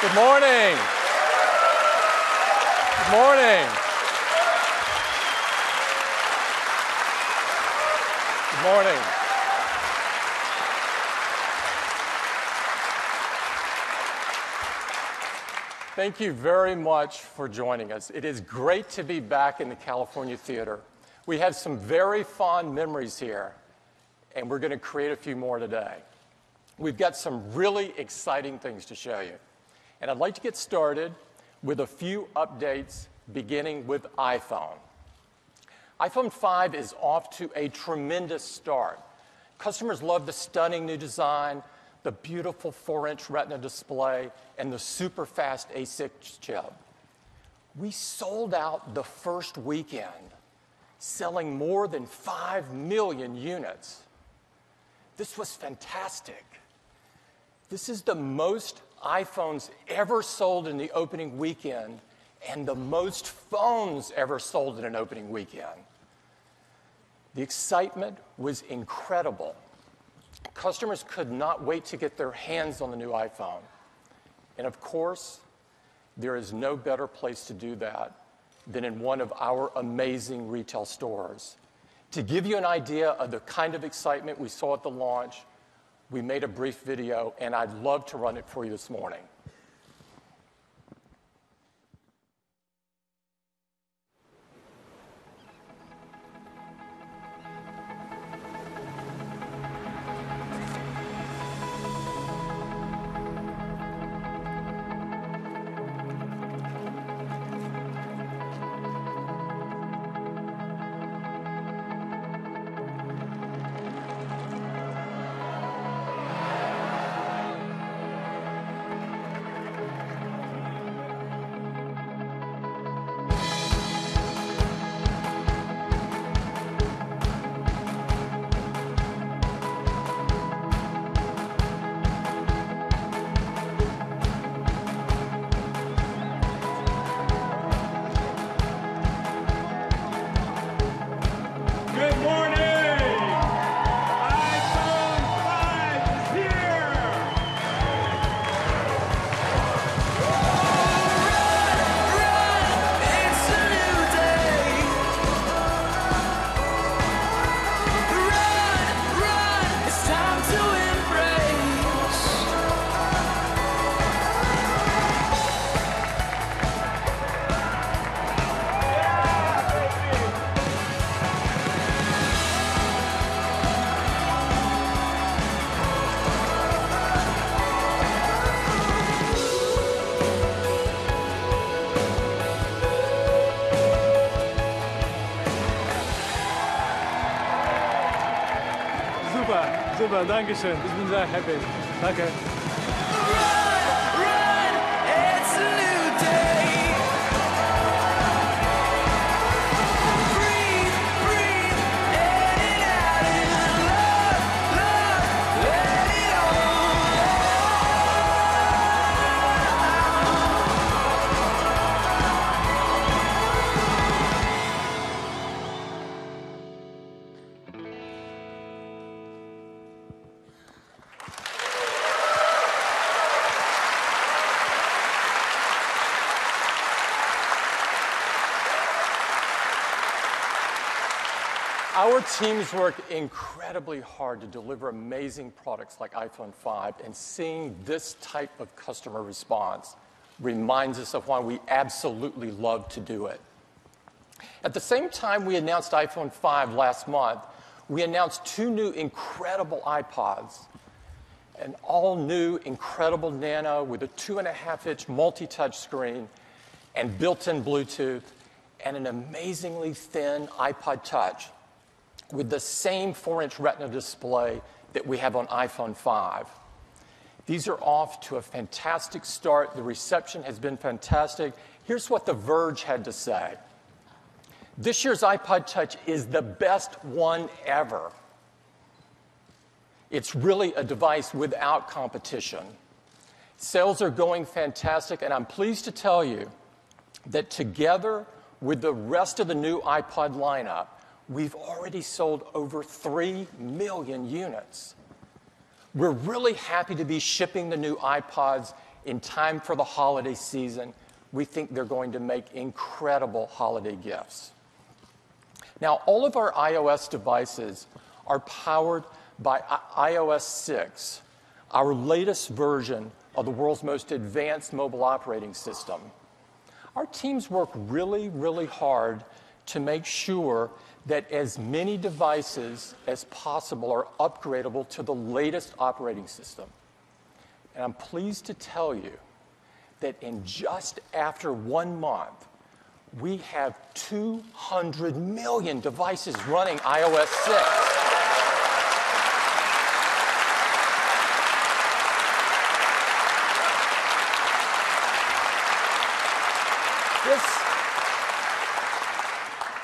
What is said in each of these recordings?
Good morning. Good morning. Good morning. Thank you very much for joining us. It is great to be back in the California Theater. We have some very fond memories here, and we're going to create a few more today. We've got some really exciting things to show you. And I'd like to get started with a few updates, beginning with iPhone. iPhone 5 is off to a tremendous start. Customers love the stunning new design, the beautiful 4-inch Retina display, and the super fast A6 chip. We sold out the first weekend, selling more than 5 million units. This was fantastic. This is the most iPhones ever sold in the opening weekend and the most phones ever sold in an opening weekend. The excitement was incredible. Customers could not wait to get their hands on the new iPhone. And of course, there is no better place to do that than in one of our amazing retail stores. To give you an idea of the kind of excitement we saw at the launch, we made a brief video, and I'd love to run it for you this morning. Super, danke schön. Ich bin sehr happy. Danke. Our teams work incredibly hard to deliver amazing products like iPhone 5, and seeing this type of customer response reminds us of why we absolutely love to do it. At the same time we announced iPhone 5 last month, we announced 2 new incredible iPods, an all-new incredible Nano with a 2.5-inch multi-touch screen and built-in Bluetooth, and an amazingly thin iPod Touch with the same 4-inch Retina display that we have on iPhone 5. These are off to a fantastic start. The reception has been fantastic. Here's what The Verge had to say. This year's iPod Touch is the best one ever. It's really a device without competition. Sales are going fantastic, and I'm pleased to tell you that together with the rest of the new iPod lineup, we've already sold over 3 million units. We're really happy to be shipping the new iPods in time for the holiday season. We think they're going to make incredible holiday gifts. Now, all of our iOS devices are powered by iOS 6, our latest version of the world's most advanced mobile operating system. Our teams work really, really hard to make sure that as many devices as possible are upgradable to the latest operating system. And I'm pleased to tell you that in just after 1 month, we have 200 million devices running iOS 6.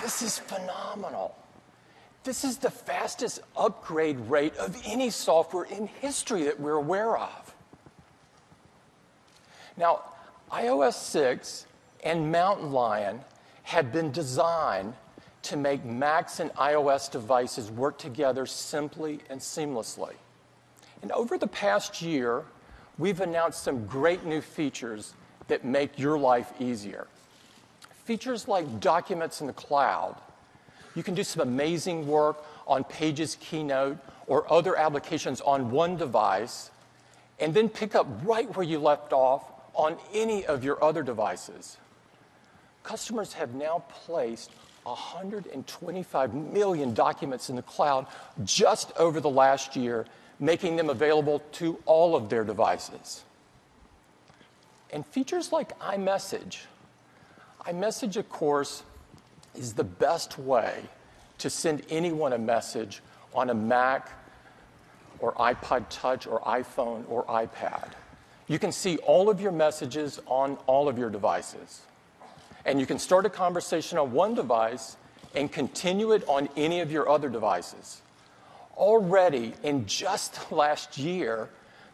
This is phenomenal. This is the fastest upgrade rate of any software in history that we're aware of. Now, iOS 6 and Mountain Lion have been designed to make Macs and iOS devices work together simply and seamlessly. And over the past year, we've announced some great new features that make your life easier. Features like documents in the cloud. You can do some amazing work on Pages, Keynote, or other applications on one device, and then pick up right where you left off on any of your other devices. Customers have now placed 125 million documents in the cloud just over the last year, making them available to all of their devices. And features like iMessage. iMessage, of course, is the best way to send anyone a message on a Mac or iPod Touch or iPhone or iPad. You can see all of your messages on all of your devices. And you can start a conversation on one device and continue it on any of your other devices. Already, in just last year,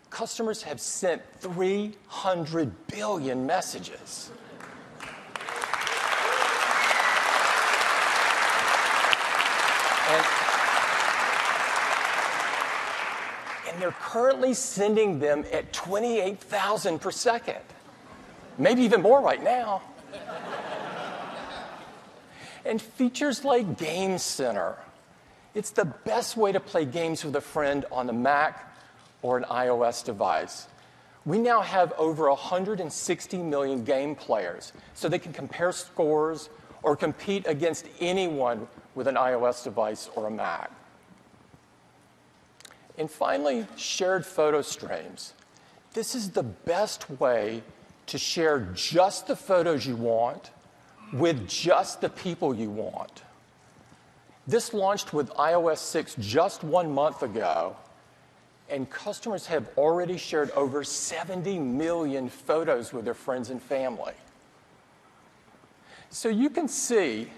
customers have sent 300 billion messages. And they're currently sending them at 28,000 per second. Maybe even more right now. And features like Game Center. It's the best way to play games with a friend on a Mac or an iOS device. We now have over 160 million game players, so they can compare scores or compete against anyone with an iOS device or a Mac. And finally, shared photo streams. This is the best way to share just the photos you want with just the people you want. This launched with iOS 6 just 1 month ago, and customers have already shared over 70 million photos with their friends and family. So you can see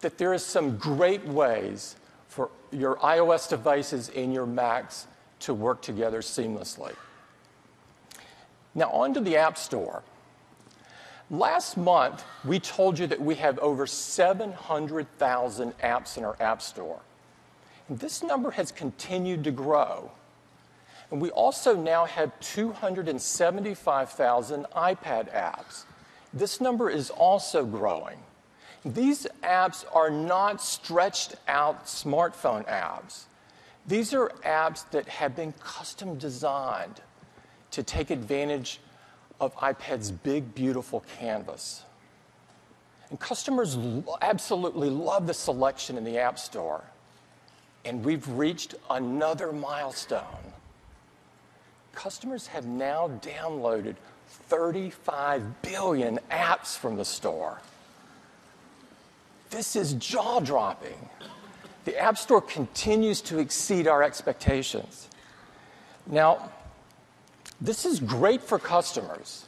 that there are some great ways for your iOS devices and your Macs to work together seamlessly. Now, on to the App Store. Last month, we told you that we have over 700,000 apps in our App Store. And this number has continued to grow. And we also now have 275,000 iPad apps. This number is also growing. These apps are not stretched out smartphone apps. These are apps that have been custom designed to take advantage of iPad's big, beautiful canvas. And customers absolutely love the selection in the App Store. And we've reached another milestone. Customers have now downloaded 35 billion apps from the store. This is jaw-dropping. The App Store continues to exceed our expectations. Now, this is great for customers.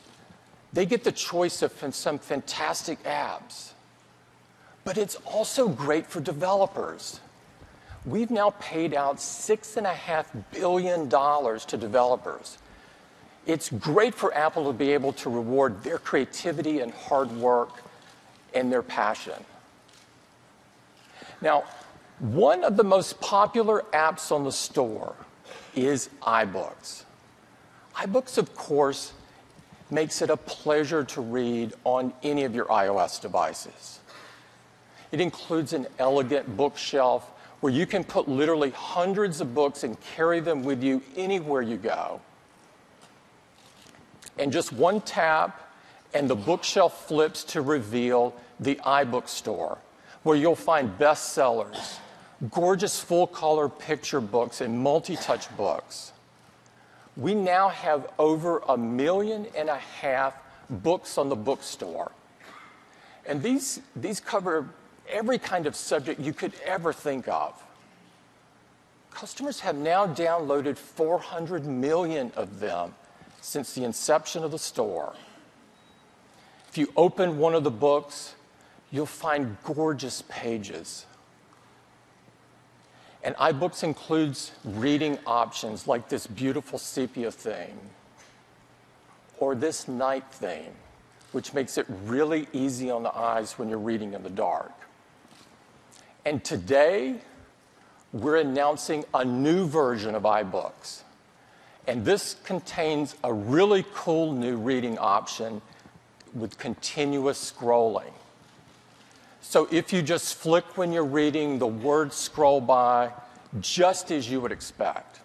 They get the choice of some fantastic apps. But it's also great for developers. We've now paid out $6.5 billion to developers. It's great for Apple to be able to reward their creativity and hard work and their passion. Now, one of the most popular apps on the store is iBooks. iBooks, of course, makes it a pleasure to read on any of your iOS devices. It includes an elegant bookshelf where you can put literally hundreds of books and carry them with you anywhere you go. And just one tap, and the bookshelf flips to reveal the iBook store, where you'll find bestsellers, gorgeous full-color picture books, and multi-touch books. We now have over 1.5 million books on the bookstore. And these cover every kind of subject you could ever think of. Customers have now downloaded 400 million of them since the inception of the store. If you open one of the books, you'll find gorgeous pages. And iBooks includes reading options like this beautiful sepia theme or this night theme, which makes it really easy on the eyes when you're reading in the dark. And today, we're announcing a new version of iBooks. And this contains a really cool new reading option with continuous scrolling. So if you just flick when you're reading, the words scroll by just as you would expect.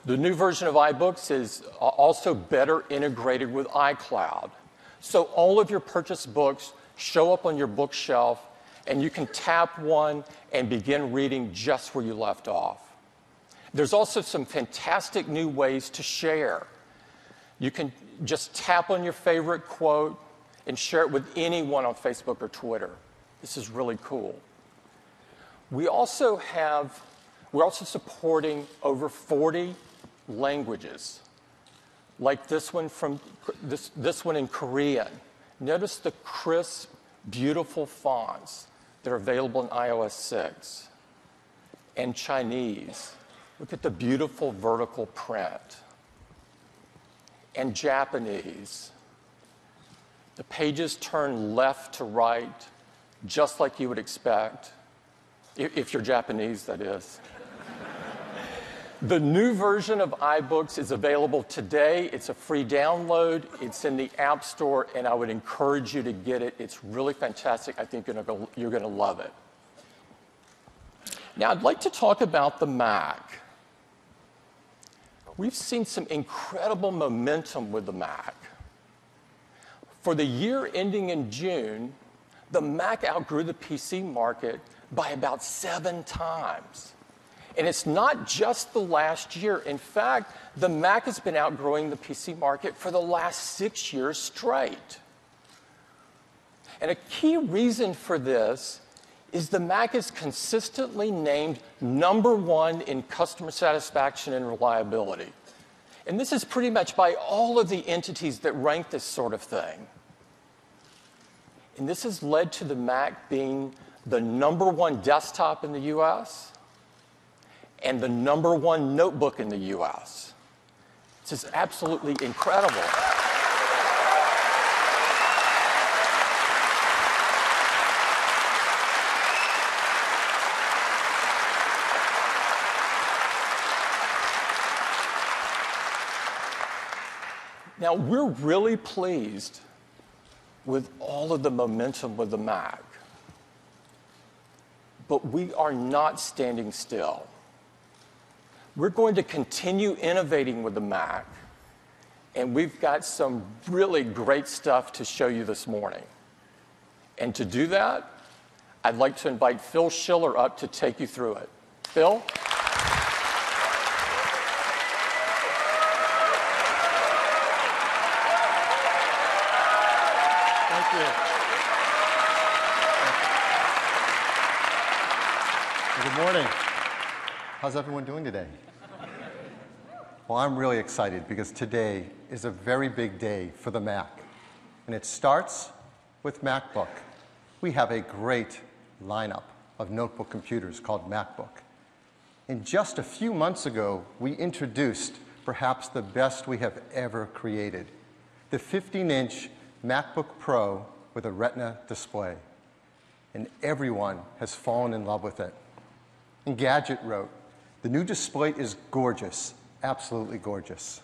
The new version of iBooks is also better integrated with iCloud. So all of your purchased books show up on your bookshelf, and you can tap one and begin reading just where you left off. There's also some fantastic new ways to share. You can just tap on your favorite quote and share it with anyone on Facebook or Twitter. This is really cool. We're also supporting over 40 languages, like this one in Korean. Notice the crisp, beautiful fonts that are available in iOS 6. And Chinese. Look at the beautiful vertical print. And Japanese. The pages turn left to right, just like you would expect, if you're Japanese, that is. The new version of iBooks is available today. It's a free download. It's in the App Store, and I would encourage you to get it. It's really fantastic. I think you're going to love it. Now, I'd like to talk about the Mac. We've seen some incredible momentum with the Mac. For the year ending in June, the Mac outgrew the PC market by about 7 times. And it's not just the last year. In fact, the Mac has been outgrowing the PC market for the last 6 years straight. And a key reason for this is the Mac is consistently named #1 in customer satisfaction and reliability. And this is pretty much by all of the entities that rank this sort of thing. And this has led to the Mac being the #1 desktop in the US and the #1 notebook in the US. This is absolutely incredible. Now, we're really pleased with all of the momentum with the Mac. But we are not standing still. We're going to continue innovating with the Mac, and we've got some really great stuff to show you this morning. And to do that, I'd like to invite Phil Schiller up to take you through it. Phil? Good morning. How's everyone doing today? Well, I'm really excited because today is a very big day for the Mac. And it starts with MacBook. We have a great lineup of notebook computers called MacBook. And just a few months ago, we introduced perhaps the best we have ever created, the 15-inch MacBook Pro with a Retina display. And everyone has fallen in love with it. And Gadget wrote, "The new display is gorgeous, absolutely gorgeous."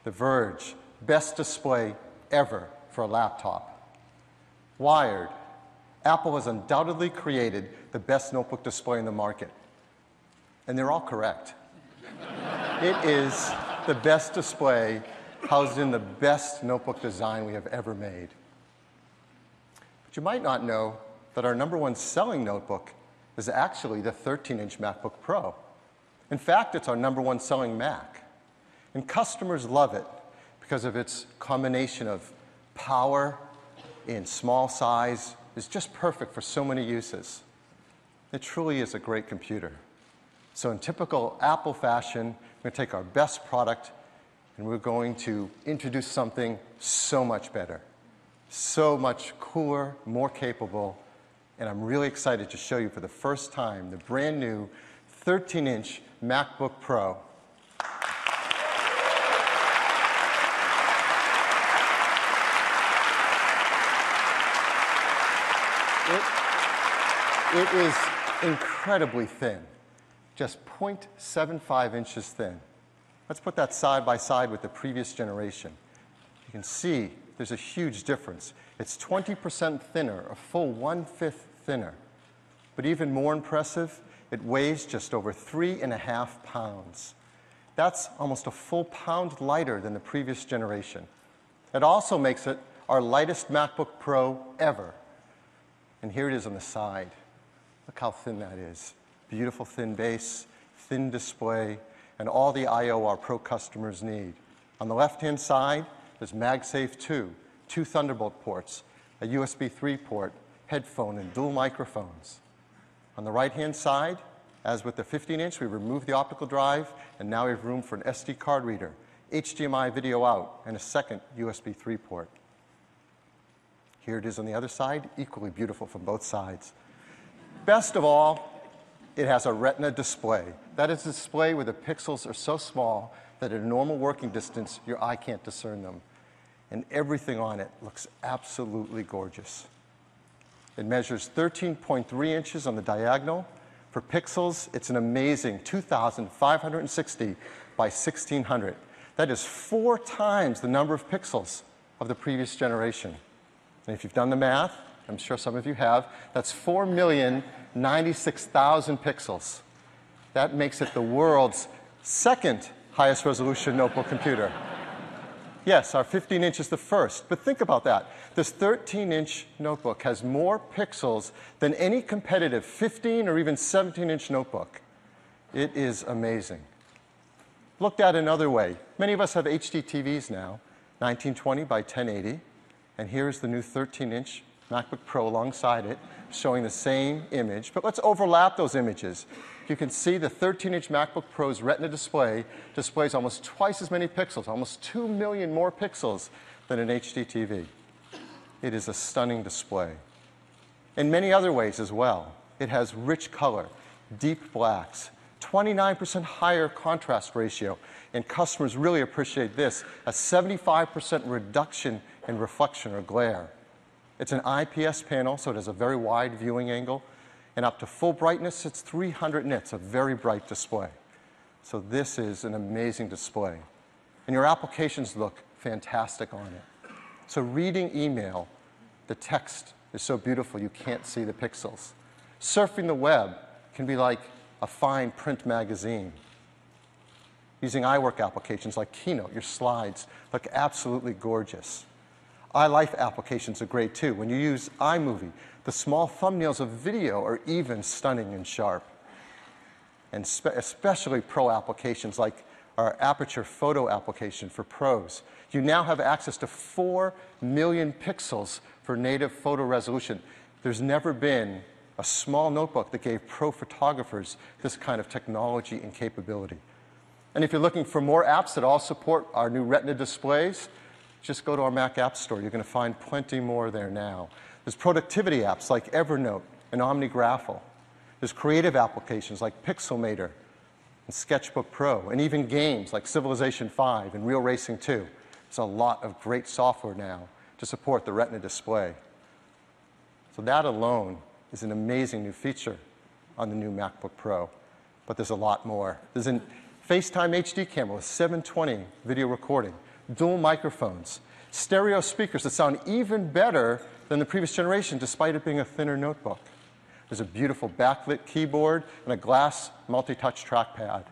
The Verge, best display ever for a laptop. Wired, Apple has undoubtedly created the best notebook display in the market. And they're all correct. It is the best display housed in the best notebook design we have ever made. But you might not know that our #1 selling notebook is actually the 13-inch MacBook Pro. In fact, it's our #1 selling Mac. And customers love it because of its combination of power in small size. It's just perfect for so many uses. It truly is a great computer. So in typical Apple fashion, we're going to take our best product and we're going to introduce something so much better, so much cooler, more capable, and I'm really excited to show you for the first time the brand new 13-inch MacBook Pro. It is incredibly thin, just 0.75 inches thin. Let's put that side by side with the previous generation. You can see there's a huge difference. It's 20% thinner, a full 1/5 thinner. But even more impressive, it weighs just over 3.5 pounds. That's almost a full pound lighter than the previous generation. It also makes it our lightest MacBook Pro ever. And here it is on the side. Look how thin that is. Beautiful thin base, thin display, and all the I/O our Pro customers need. On the left-hand side, there's MagSafe 2, 2 Thunderbolt ports, a USB 3 port, headphone, and dual microphones. On the right-hand side, as with the 15-inch, we removed the optical drive, and now we have room for an SD card reader, HDMI video out, and a second USB 3 port. Here it is on the other side, equally beautiful from both sides. Best of all, it has a Retina display. That is a display where the pixels are so small that at a normal working distance, your eye can't discern them. And everything on it looks absolutely gorgeous. It measures 13.3 inches on the diagonal. For pixels, it's an amazing 2,560 by 1,600. That is 4 times the number of pixels of the previous generation. And if you've done the math, I'm sure some of you have, that's 4,096,000 pixels. That makes it the world's second highest resolution notebook computer. Yes, our 15-inch is the first, but think about that. This 13-inch notebook has more pixels than any competitive 15 or even 17-inch notebook. It is amazing. Looked at another way, many of us have HD TVs now, 1920 by 1080, and here's the new 13-inch MacBook Pro alongside it, showing the same image. But let's overlap those images. You can see the 13-inch MacBook Pro's Retina display displays almost twice as many pixels, almost 2 million more pixels than an HD TV. It is a stunning display. In many other ways as well, it has rich color, deep blacks, 29% higher contrast ratio, and customers really appreciate this, a 75% reduction in reflection or glare. It's an IPS panel, so it has a very wide viewing angle, and up to full brightness, it's 300 nits, a very bright display. So this is an amazing display. And your applications look fantastic on it. So reading email, the text is so beautiful you can't see the pixels. Surfing the web can be like a fine print magazine. Using iWork applications like Keynote, your slides look absolutely gorgeous. iLife applications are great too. When you use iMovie, the small thumbnails of video are even stunning and sharp. And especially pro applications like our Aperture photo application for pros. You now have access to 4 million pixels for native photo resolution. There's never been a small notebook that gave pro photographers this kind of technology and capability. And if you're looking for more apps that all support our new Retina displays, just go to our Mac App Store. You're going to find plenty more there now. There's productivity apps like Evernote and OmniGraffle. There's creative applications like Pixelmator and Sketchbook Pro, and even games like Civilization 5 and Real Racing 2. There's a lot of great software now to support the Retina display. So that alone is an amazing new feature on the new MacBook Pro. But there's a lot more. There's a FaceTime HD camera with 720 video recording, dual microphones, stereo speakers that sound even better than the previous generation despite it being a thinner notebook. There's a beautiful backlit keyboard and a glass multi-touch trackpad.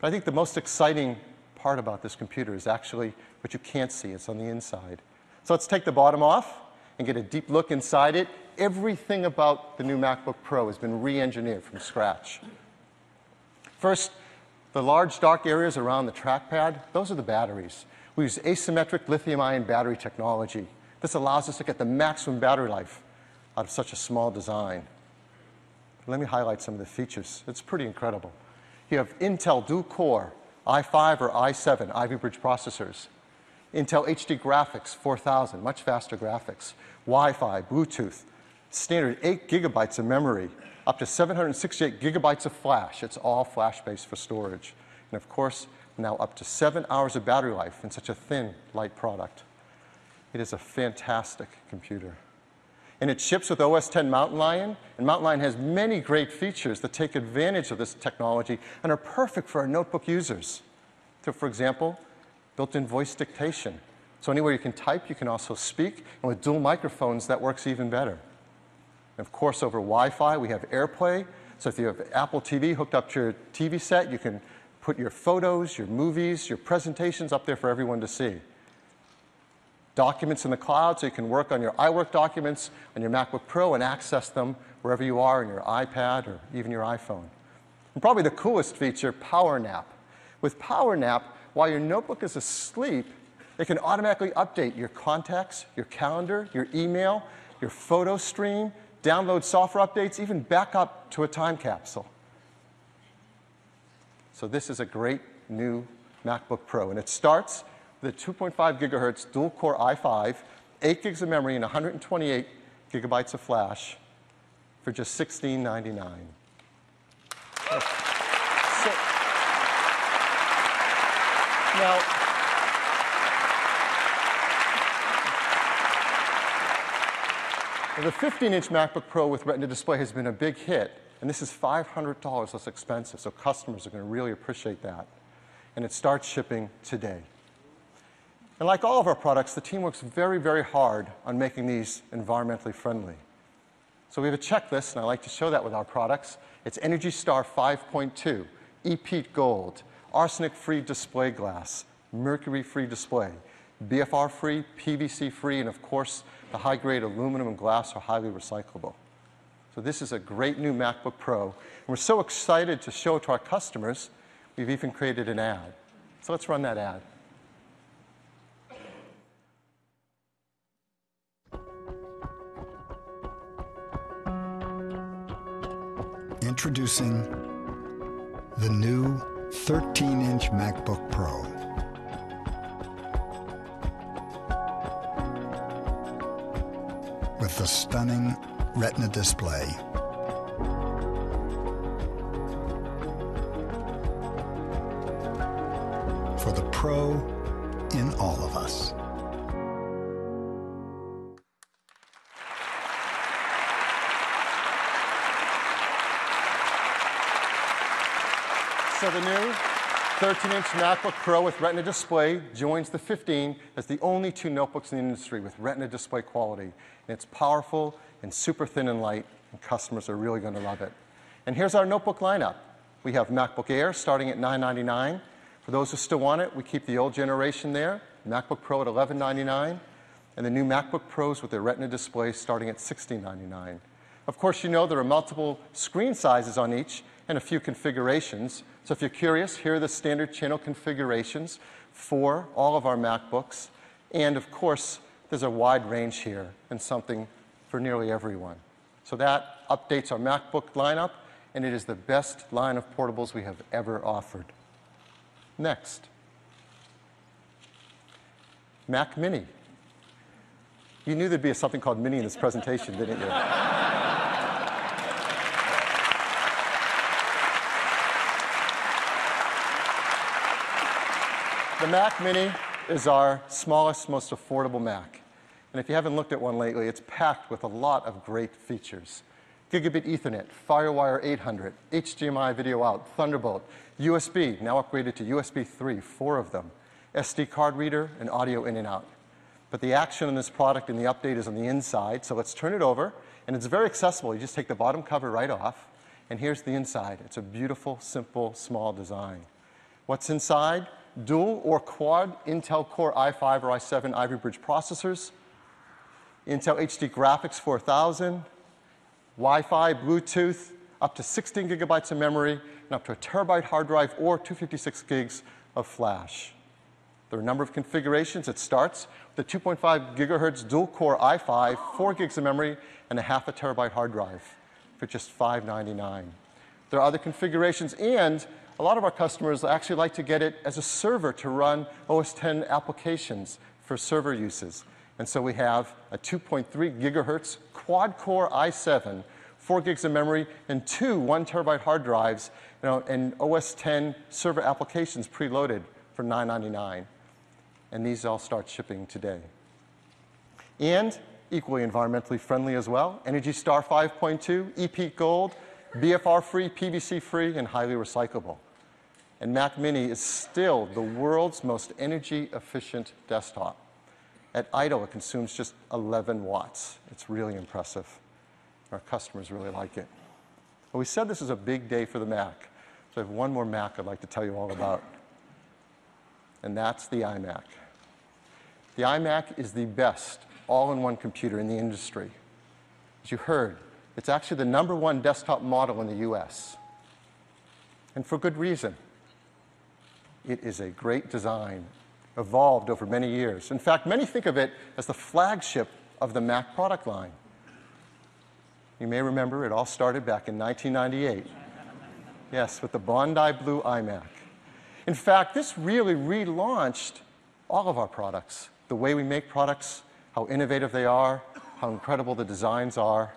But I think the most exciting part about this computer is actually what you can't see. It's on the inside. So let's take the bottom off and get a deep look inside it. Everything about the new MacBook Pro has been re-engineered from scratch. First, the large dark areas around the trackpad, those are the batteries. We use asymmetric lithium-ion battery technology. This allows us to get the maximum battery life out of such a small design. Let me highlight some of the features. It's pretty incredible. You have Intel dual-core i5 or i7 Ivy Bridge processors, Intel HD graphics 4000, much faster graphics, Wi-Fi, Bluetooth, standard 8 gigabytes of memory, up to 768 gigabytes of flash. It's all flash-based for storage. And of course, now up to 7 hours of battery life in such a thin, light product. It is a fantastic computer. And it ships with OS X Mountain Lion, and Mountain Lion has many great features that take advantage of this technology and are perfect for our notebook users. So for example, built-in voice dictation. So anywhere you can type, you can also speak, and with dual microphones, that works even better. And of course, over Wi-Fi, we have AirPlay. So if you have Apple TV hooked up to your TV set, you can put your photos, your movies, your presentations up there for everyone to see. Documents in the cloud, so you can work on your iWork documents on your MacBook Pro and access them wherever you are on your iPad or even your iPhone. And probably the coolest feature, Power Nap. With Power Nap, while your notebook is asleep, it can automatically update your contacts, your calendar, your email, your photo stream, download software updates, even back up to a time capsule. So this is a great new MacBook Pro, and it starts with a 2.5 gigahertz dual-core i5, 8 gigs of memory, and 128 gigabytes of flash for just $16.99. Now, the 15-inch MacBook Pro with Retina display has been a big hit, and this is $500 less expensive, so customers are going to really appreciate that. And it starts shipping today. And like all of our products, the team works very, very hard on making these environmentally friendly. So we have a checklist, and I like to show that with our products. It's Energy Star 5.2, EPEAT Gold, arsenic-free display glass, mercury-free display, BFR-free, PVC-free, and of course, the high-grade aluminum and glass are highly recyclable. So this is a great new MacBook Pro, and we're so excited to show it to our customers, we've even created an ad. So let's run that ad. Introducing the new 13-inch MacBook Pro. With the stunning Retina display. For the pro in all of us. So the new 13-inch MacBook Pro with Retina display joins the 15 as the only two notebooks in the industry with Retina display quality. And it's powerful and super thin and light, and customers are really going to love it. And here's our notebook lineup. We have MacBook Air starting at $999. For those who still want it, we keep the old generation there, MacBook Pro at $1199, and the new MacBook Pros with their Retina display starting at $1699. Of course, you know there are multiple screen sizes on each and a few configurations. So if you're curious, here are the standard channel configurations for all of our MacBooks. And of course, there's a wide range here and something for nearly everyone. So that updates our MacBook lineup, and it is the best line of portables we have ever offered. Next, Mac Mini. You knew there'd be something called Mini in this presentation, didn't you? The Mac Mini is our smallest, most affordable Mac. And if you haven't looked at one lately, it's packed with a lot of great features. Gigabit Ethernet, FireWire 800, HDMI video out, Thunderbolt, USB, now upgraded to USB 3, 4 of them. SD card reader, and audio in and out. But the action on this product and the update is on the inside, so let's turn it over. And it's very accessible. You just take the bottom cover right off, and here's the inside. It's a beautiful, simple, small design. What's inside? Dual or quad Intel Core i5 or i7 Ivy Bridge processors, Intel HD Graphics 4000, Wi-Fi, Bluetooth, up to 16 gigabytes of memory, and up to a terabyte hard drive or 256 gigs of flash. There are a number of configurations. It starts with a 2.5 gigahertz dual-core i5, 4 gigs of memory, and a half a terabyte hard drive for just $599. There are other configurations, and a lot of our customers actually like to get it as a server to run OS X applications for server uses. And so we have a 2.3 gigahertz quad-core i7, 4 gigs of memory, and two 1 terabyte hard drives, and OS X server applications preloaded for $999. And these all start shipping today. And equally environmentally friendly as well, Energy Star 5.2, EPEAT Gold, BFR-free, PVC-free, and highly recyclable. And Mac Mini is still the world's most energy-efficient desktop. At idle, it consumes just 11 watts. It's really impressive. Our customers really like it. Well, we said this is a big day for the Mac. So I have one more Mac I'd like to tell you all about. And that's the iMac. The iMac is the best all-in-one computer in the industry. As you heard, it's actually the #1 desktop model in the US. And for good reason. It is a great design, evolved over many years. In fact, many think of it as the flagship of the Mac product line. You may remember it all started back in 1998. Yes, with the Bondi Blue iMac. In fact, this really relaunched all of our products, the way we make products, how innovative they are, how incredible the designs are.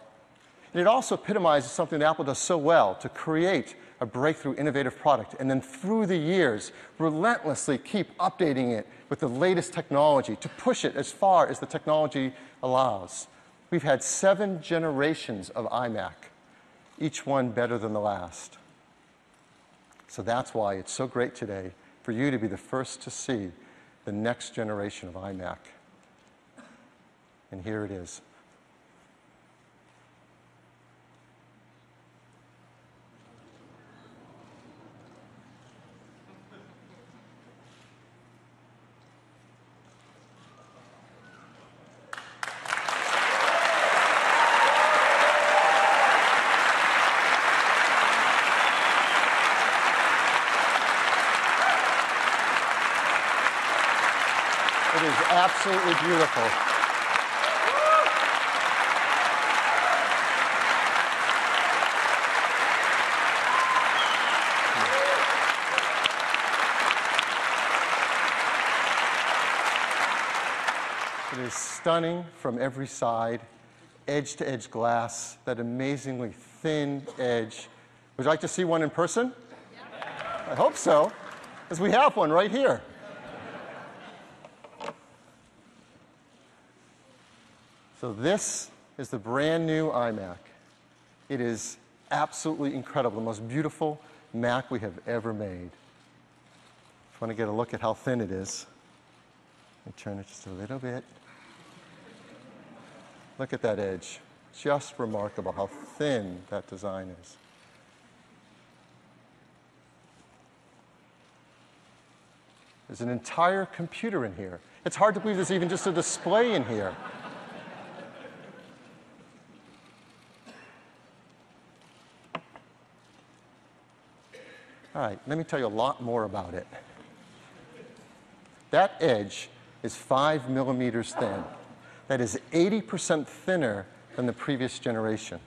And it also epitomizes something that Apple does so well, to create a breakthrough innovative product, and then through the years, relentlessly keep updating it with the latest technology to push it as far as the technology allows. We've had 7 generations of iMac, each one better than the last. So that's why it's so great today for you to be the first to see the next generation of iMac. And here it is. It is absolutely beautiful. It is stunning from every side, edge-to-edge glass, that amazingly thin edge. Would you like to see one in person? I hope so, because we have one right here. So this is the brand new iMac. It is absolutely incredible, the most beautiful Mac we have ever made. If you want to get a look at how thin it is, let me turn it just a little bit. Look at that edge. Just remarkable how thin that design is. There's an entire computer in here. It's hard to believe there's even just a display in here. All right, let me tell you a lot more about it. That edge is 5 millimeters thin. That is 80% thinner than the previous generation.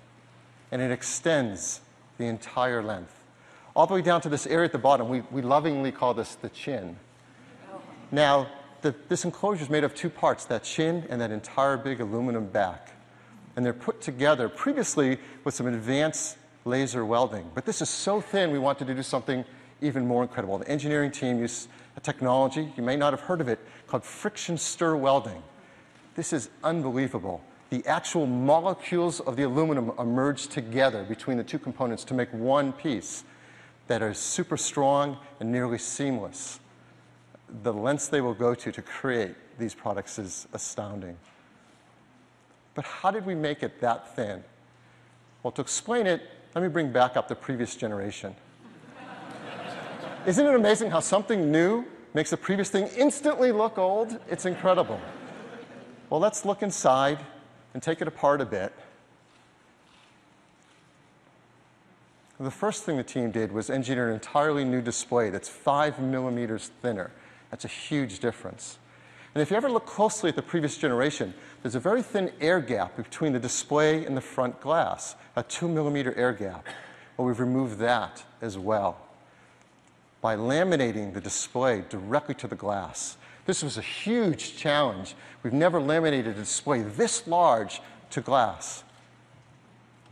And it extends the entire length. All the way down to this area at the bottom. We lovingly call this the chin. Now, this enclosure is made of 2 parts, that chin and that entire big aluminum back. And they're put together previously with some advanced laser welding. But this is so thin, we wanted to do something even more incredible. The engineering team used a technology, you may not have heard of it, called friction stir welding. This is unbelievable. The actual molecules of the aluminum are merged together between the 2 components to make one piece that is super strong and nearly seamless. the lengths they will go to create these products is astounding. But how did we make it that thin? Well, to explain it, let me bring back up the previous generation. Isn't it amazing how something new makes the previous thing instantly look old? It's incredible. Well, let's look inside and take it apart a bit. The first thing the team did was engineer an entirely new display that's 5 millimeters thinner. That's a huge difference. And if you ever look closely at the previous generation, there's a very thin air gap between the display and the front glass, a 2 millimeter air gap. Well, we've removed that as well by laminating the display directly to the glass. This was a huge challenge. We've never laminated a display this large to glass.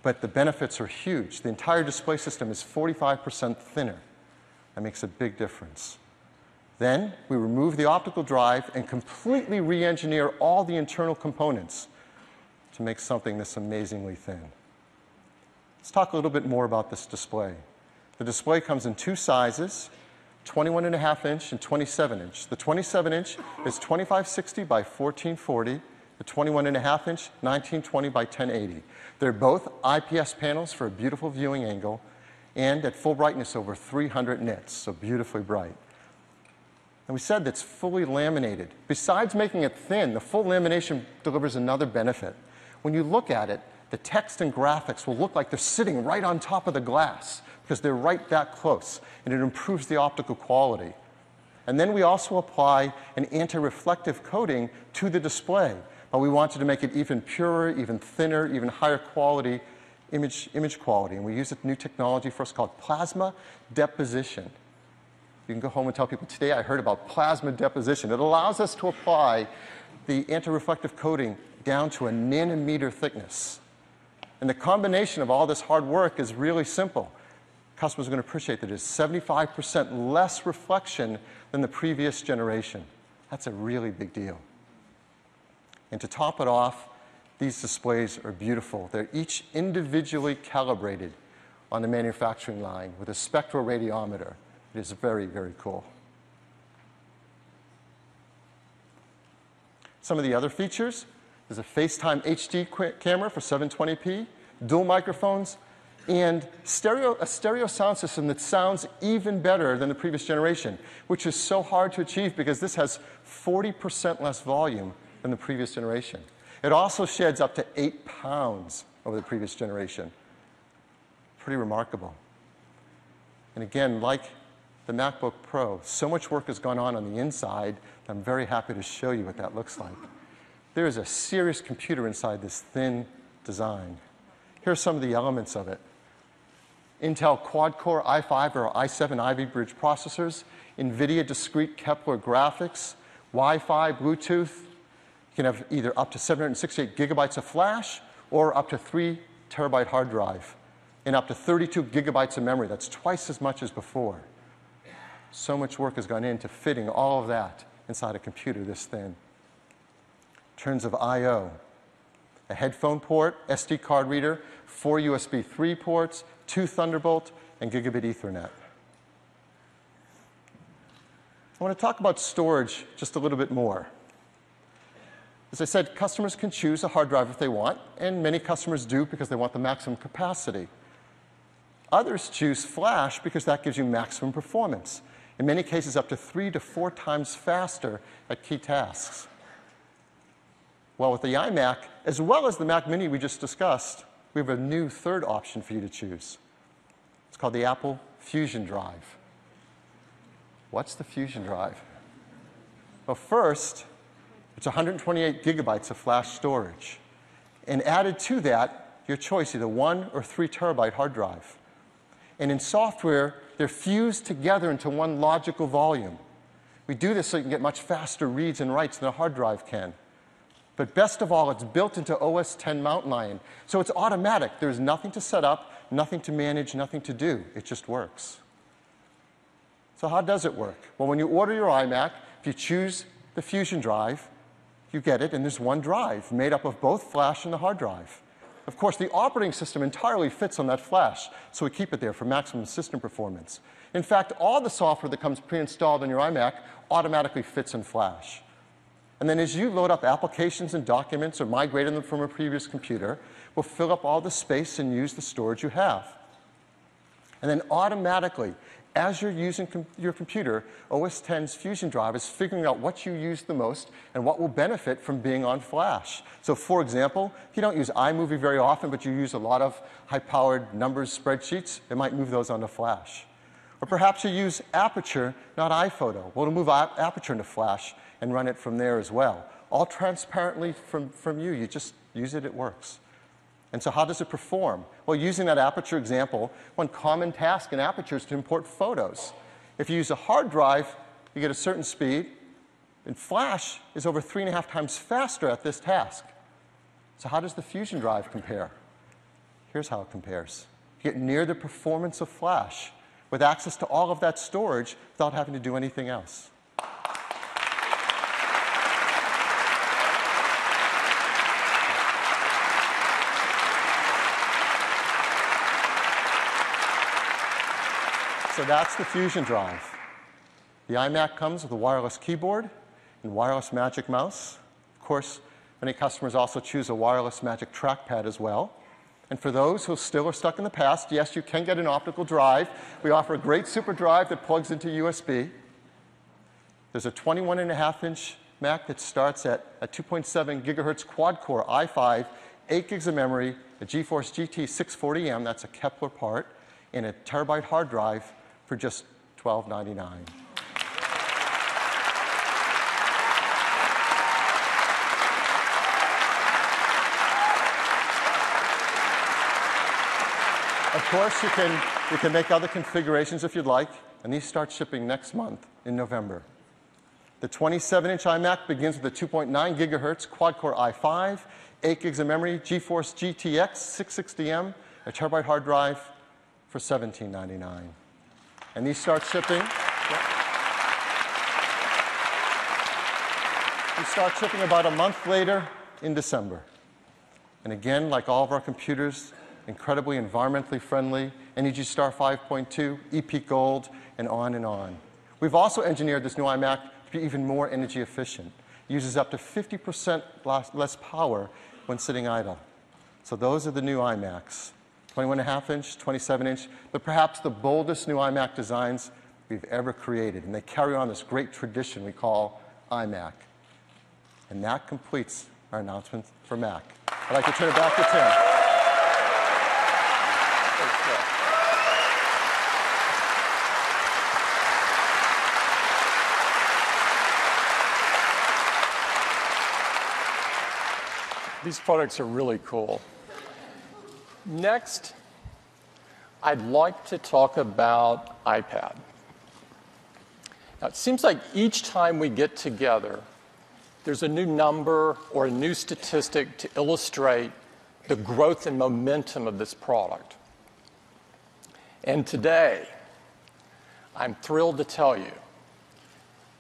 But the benefits are huge. The entire display system is 45% thinner. That makes a big difference. Then we remove the optical drive and completely re-engineer all the internal components to make something this amazingly thin. Let's talk a little bit more about this display. The display comes in two sizes, 21.5 inch and 27 inch. The 27 inch is 2560 by 1440. The 21.5 inch, 1920 by 1080. They're both IPS panels for a beautiful viewing angle and at full brightness over 300 nits, so beautifully bright. And we said that's fully laminated. Besides making it thin, the full lamination delivers another benefit. When you look at it, the text and graphics will look like they're sitting right on top of the glass because they're right that close, and it improves the optical quality. And then we also apply an anti-reflective coating to the display, but we wanted to make it even purer, even thinner, even higher quality image quality. And we use a new technology for us called plasma deposition. You can go home and tell people, today I heard about plasma deposition. It allows us to apply the anti-reflective coating down to a nanometer thickness. And the combination of all this hard work is really simple. Customers are going to appreciate that it's 75% less reflection than the previous generation. That's a really big deal. And to top it off, these displays are beautiful. They're each individually calibrated on the manufacturing line with a spectroradiometer. It is very, very cool. Some of the other features, there's a FaceTime HD camera for 720p, dual microphones, and a stereo sound system that sounds even better than the previous generation, which is so hard to achieve because this has 40% less volume than the previous generation. It also sheds up to 8 pounds over the previous generation. Pretty remarkable. And again, like the MacBook Pro, so much work has gone on the inside, I'm very happy to show you what that looks like. There is a serious computer inside this thin design. Here are some of the elements of it. Intel quad-core i5 or i7 Ivy Bridge processors, NVIDIA discrete Kepler graphics, Wi-Fi, Bluetooth. You can have either up to 768 gigabytes of flash or up to 3 terabyte hard drive and up to 32 gigabytes of memory. That's twice as much as before. So much work has gone into fitting all of that inside a computer this thin. In terms of I/O, a headphone port, SD card reader, 4 USB 3 ports, 2 Thunderbolt, and gigabit Ethernet. I want to talk about storage just a little bit more. As I said, customers can choose a hard drive if they want, and many customers do because they want the maximum capacity. Others choose flash because that gives you maximum performance. In many cases, up to 3 to 4 times faster at key tasks. Well, with the iMac, as well as the Mac Mini we just discussed, we have a new third option for you to choose. It's called the Apple Fusion Drive. What's the Fusion Drive? Well, first, it's 128 gigabytes of flash storage. And added to that, your choice, either 1 or 3 terabyte hard drive. And in software, they're fused together into one logical volume. We do this so you can get much faster reads and writes than a hard drive can. But best of all, it's built into OS X Mountain Lion. So it's automatic. There's nothing to set up, nothing to manage, nothing to do. It just works. So how does it work? Well, when you order your iMac, if you choose the Fusion Drive, you get it, and there's one drive made up of both flash and the hard drive. Of course, the operating system entirely fits on that flash, so we keep it there for maximum system performance. In fact, all the software that comes pre-installed on your iMac automatically fits in flash. And then as you load up applications and documents or migrate them from a previous computer, we'll fill up all the space and use the storage you have. And then automatically, as you're using your computer, OS X's Fusion Drive is figuring out what you use the most and what will benefit from being on flash. So for example, if you don't use iMovie very often, but you use a lot of high-powered numbers spreadsheets, it might move those onto flash. Or perhaps you use Aperture, not iPhoto. Well, it'll move Aperture into flash and run it from there as well. All transparently from you. You just use it, it works. And so how does it perform? Well, using that Aperture example, one common task in Aperture is to import photos. If you use a hard drive, you get a certain speed, and Flash is over 3.5 times faster at this task. So how does the Fusion Drive compare? Here's how it compares. You get near the performance of Flash with access to all of that storage without having to do anything else. So that's the Fusion Drive. The iMac comes with a wireless keyboard and wireless Magic Mouse. Of course, many customers also choose a wireless Magic Trackpad as well. And for those who still are stuck in the past, yes, you can get an optical drive. We offer a great super drive that plugs into USB. There's a 21.5-inch Mac that starts at a 2.7 gigahertz quad-core i5, 8 gigs of memory, a GeForce GT 640M, that's a Kepler part, and a terabyte hard drive for just $12.99. Of course, you can make other configurations if you'd like, and these start shipping next month in November. The 27-inch iMac begins with a 2.9 gigahertz quad-core i5, 8 gigs of memory, GeForce GTX 660M, a terabyte hard drive for $17.99. And these start shipping. These start shipping about a month later in December. And again, like all of our computers, incredibly environmentally friendly, Energy Star 5.2, EPEAT Gold, and on and on. We've also engineered this new iMac to be even more energy efficient. It uses up to 50% less power when sitting idle. So those are the new iMacs. 21.5-inch, 27-inch, but perhaps the boldest new iMac designs we've ever created. And they carry on this great tradition we call iMac. And that completes our announcement for Mac. I'd like to turn it back to Tim. These products are really cool. Next, I'd like to talk about iPad. Now, it seems like each time we get together, there's a new number or a new statistic to illustrate the growth and momentum of this product. And today, I'm thrilled to tell you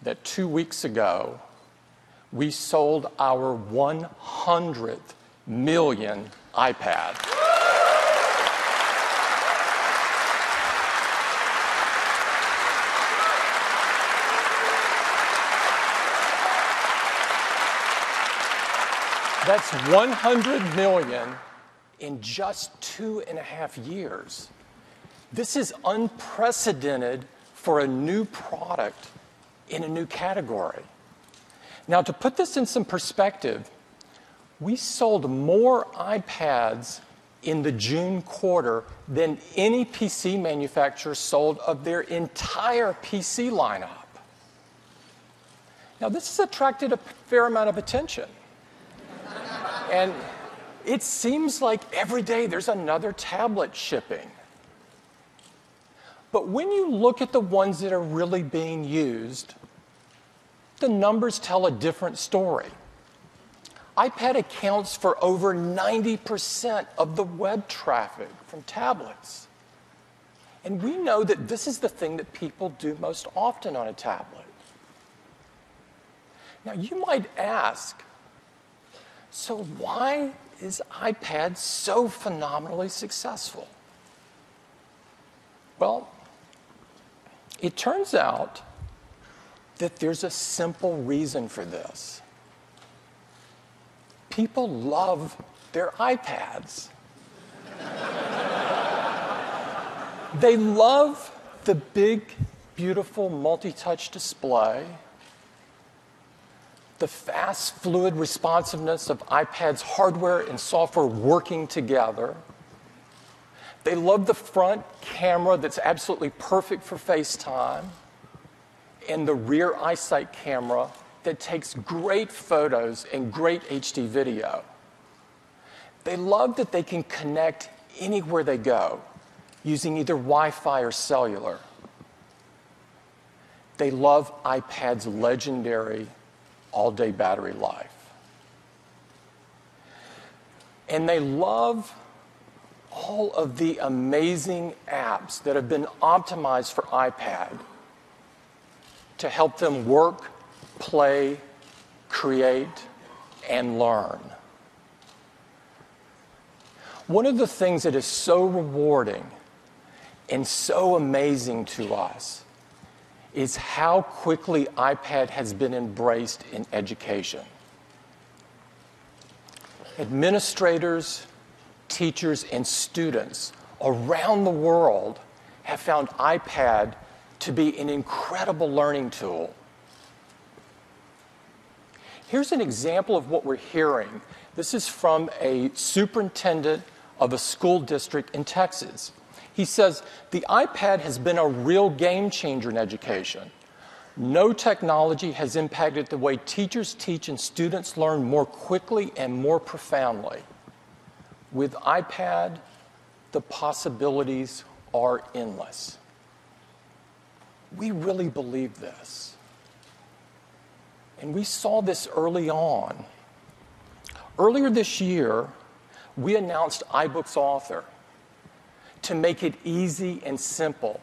that 2 weeks ago, we sold our 100th million iPad. That's 100 million in just 2.5 years. This is unprecedented for a new product in a new category. Now, to put this in some perspective, we sold more iPads in the June quarter than any PC manufacturer sold of their entire PC lineup. Now, this has attracted a fair amount of attention. And it seems like every day there's another tablet shipping. But when you look at the ones that are really being used, the numbers tell a different story. iPad accounts for over 90% of the web traffic from tablets. And we know that this is the thing that people do most often on a tablet. Now, you might ask, So why is iPad so phenomenally successful? Well, it turns out that there's a simple reason for this. People love their iPads. They love the big, beautiful multi-touch display, the fast, fluid responsiveness of iPad's hardware and software working together. They love the front camera that's absolutely perfect for FaceTime, and the rear eyesight camera that takes great photos and great HD video. They love that they can connect anywhere they go using either Wi-Fi or cellular. They love iPad's legendary all-day battery life. And they love all of the amazing apps that have been optimized for iPad to help them work, play, create, and learn. One of the things that is so rewarding and so amazing to us is how quickly iPad has been embraced in education. Administrators, teachers, and students around the world have found iPad to be an incredible learning tool. Here's an example of what we're hearing. This is from a superintendent of a school district in Texas. He says, "The iPad has been a real game changer in education. No technology has impacted the way teachers teach and students learn more quickly and more profoundly. With iPad, the possibilities are endless." We really believe this. And we saw this early on. Earlier this year, we announced iBooks Author to make it easy and simple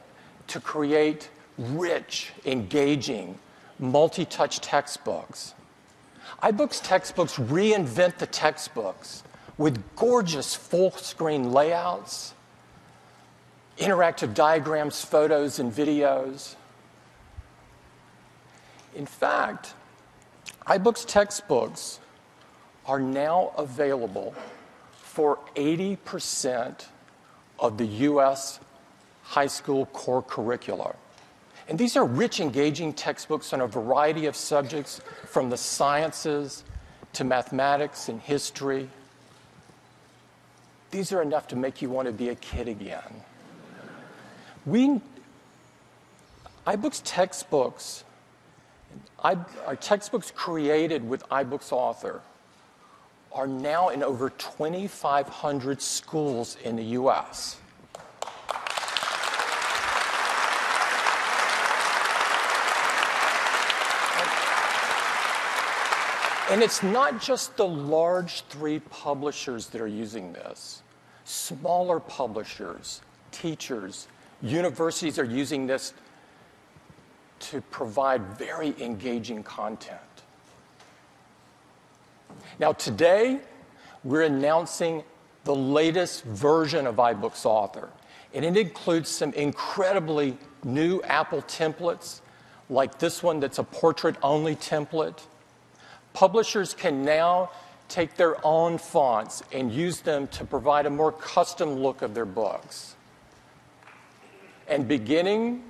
to create rich, engaging, multi-touch textbooks. iBooks textbooks reinvent the textbooks with gorgeous full-screen layouts, interactive diagrams, photos, and videos. In fact, iBooks textbooks are now available for 80% of the U.S. high school core curricula. And these are rich, engaging textbooks on a variety of subjects, from the sciences to mathematics and history. These are enough to make you want to be a kid again. iBooks textbooks, our textbooks created with iBooks Author are now in over 2,500 schools in the U.S. And it's not just the large 3 publishers that are using this. Smaller publishers, teachers, universities are using this to provide very engaging content. Now, today, we're announcing the latest version of iBooks Author, and it includes some incredibly new Apple templates, like this one that's a portrait-only template. Publishers can now take their own fonts and use them to provide a more custom look of their books. And beginning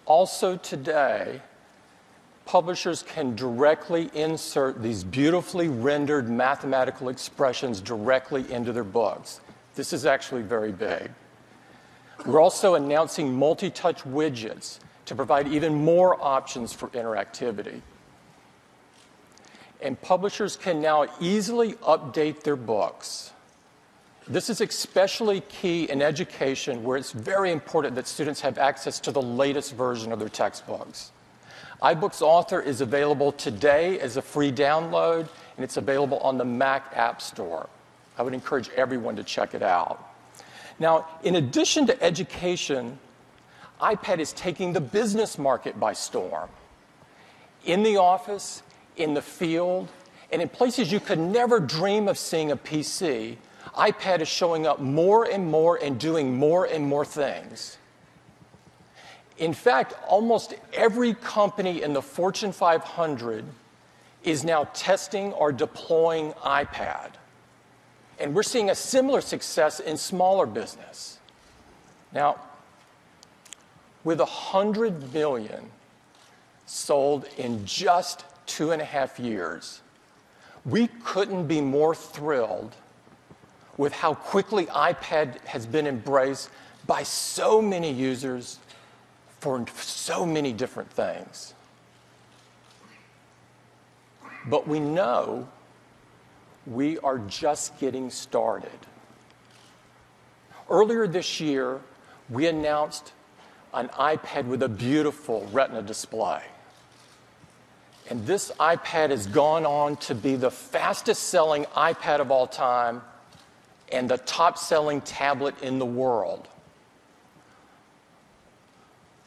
also today, publishers can directly insert these beautifully rendered mathematical expressions directly into their books. This is actually very big. We're also announcing multi-touch widgets to provide even more options for interactivity. And publishers can now easily update their books. This is especially key in education, where it's very important that students have access to the latest version of their textbooks. iBooks Author is available today as a free download, and it's available on the Mac App Store. I would encourage everyone to check it out. Now, in addition to education, iPad is taking the business market by storm. In the office, in the field, And in places you could never dream of seeing a PC, iPad is showing up more and more and doing more and more things. In fact, almost every company in the Fortune 500 is now testing or deploying iPad. And we're seeing a similar success in smaller business. Now, with 100 million sold in just 2.5 years, we couldn't be more thrilled with how quickly iPad has been embraced by so many users for so many different things. But we know we are just getting started. Earlier this year, we announced an iPad with a beautiful Retina display. And this iPad has gone on to be the fastest-selling iPad of all time and the top-selling tablet in the world.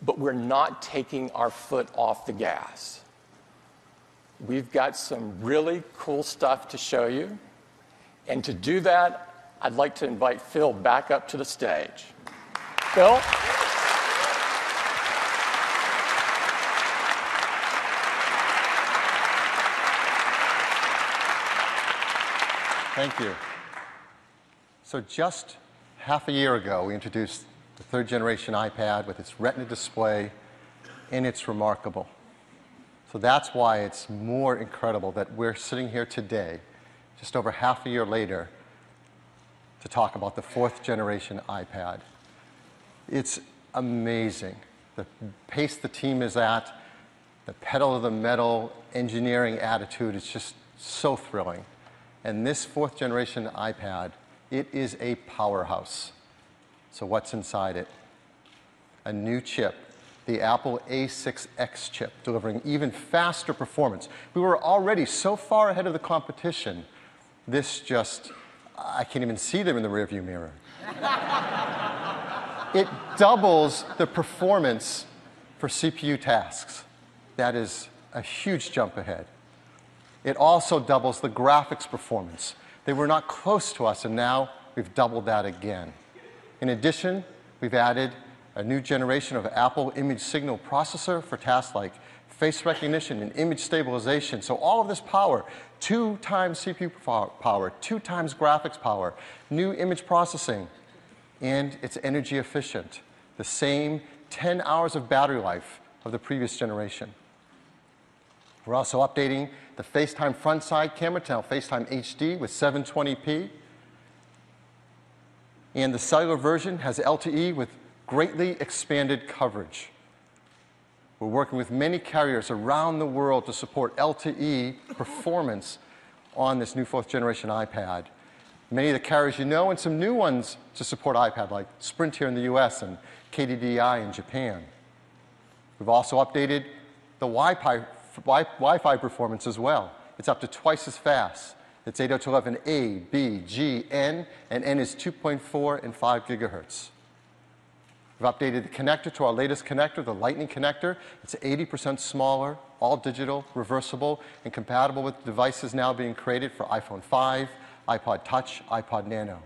But we're not taking our foot off the gas. We've got some really cool stuff to show you. And to do that, I'd like to invite Phil back up to the stage. Phil? Thank you. So just half a year ago, we introduced the third generation iPad with its Retina display, and it's remarkable. So that's why it's more incredible that we're sitting here today, just over half a year later, to talk about the fourth generation iPad. It's amazing. The pace the team is at, the pedal to the metal engineering attitude, it's just so thrilling. And this fourth generation iPad, it is a powerhouse. So what's inside it? A new chip, the Apple A6X chip, delivering even faster performance. We were already so far ahead of the competition, this just, I can't even see them in the rearview mirror. It doubles the performance for CPU tasks. That is a huge jump ahead. It also doubles the graphics performance. They were not close to us, and now we've doubled that again. In addition, we've added a new generation of Apple image signal processor for tasks like face recognition and image stabilization. So all of this power, 2 times CPU power, 2 times graphics power, new image processing, and it's energy efficient. The same 10 hours of battery life of the previous generation. We're also updating the FaceTime front side camera to now FaceTime HD with 720p. And the cellular version has LTE with greatly expanded coverage. We're working with many carriers around the world to support LTE performance on this new fourth generation iPad. Many of the carriers you know, and some new ones to support iPad, like Sprint here in the US and KDDI in Japan. We've also updated the Wi-Fi performance as well. It's up to twice as fast. It's 802.11a, B, G, N, and N is 2.4 and 5 gigahertz. We've updated the connector to our latest connector, the Lightning connector. It's 80% smaller, all digital, reversible, and compatible with devices now being created for iPhone 5, iPod Touch, iPod Nano.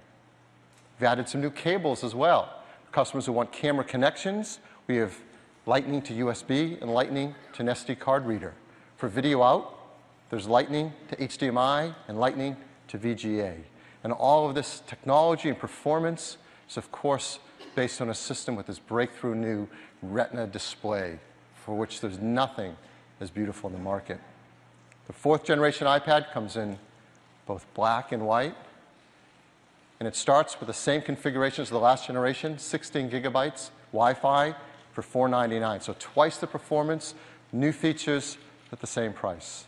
We've added some new cables as well. For customers who want camera connections, we have Lightning to USB and Lightning to an SD card reader. For video out, there's Lightning to HDMI and Lightning to VGA. And all of this technology and performance is, of course, based on a system with this breakthrough new Retina display, for which there's nothing as beautiful in the market. The fourth generation iPad comes in both black and white, and it starts with the same configuration as the last generation, 16 gigabytes, Wi-Fi for $499. So twice the performance, new features at the same price.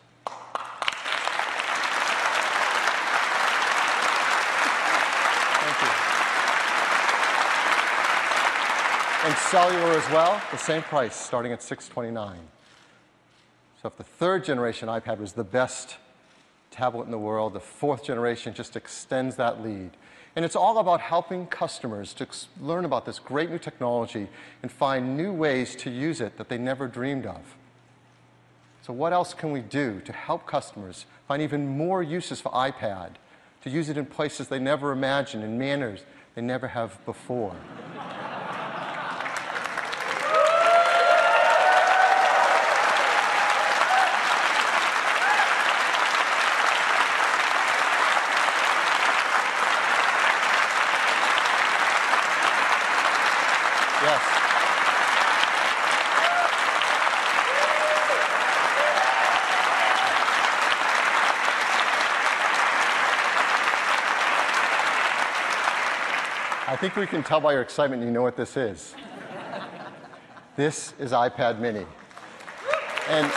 And cellular as well, the same price, starting at $629. So if the third generation iPad was the best tablet in the world, the fourth generation just extends that lead. And it's all about helping customers to learn about this great new technology and find new ways to use it that they never dreamed of. So what else can we do to help customers find even more uses for iPad, to use it in places they never imagined, in manners they never have before? Yes. I think we can tell by your excitement you know what this is. This is iPad Mini. And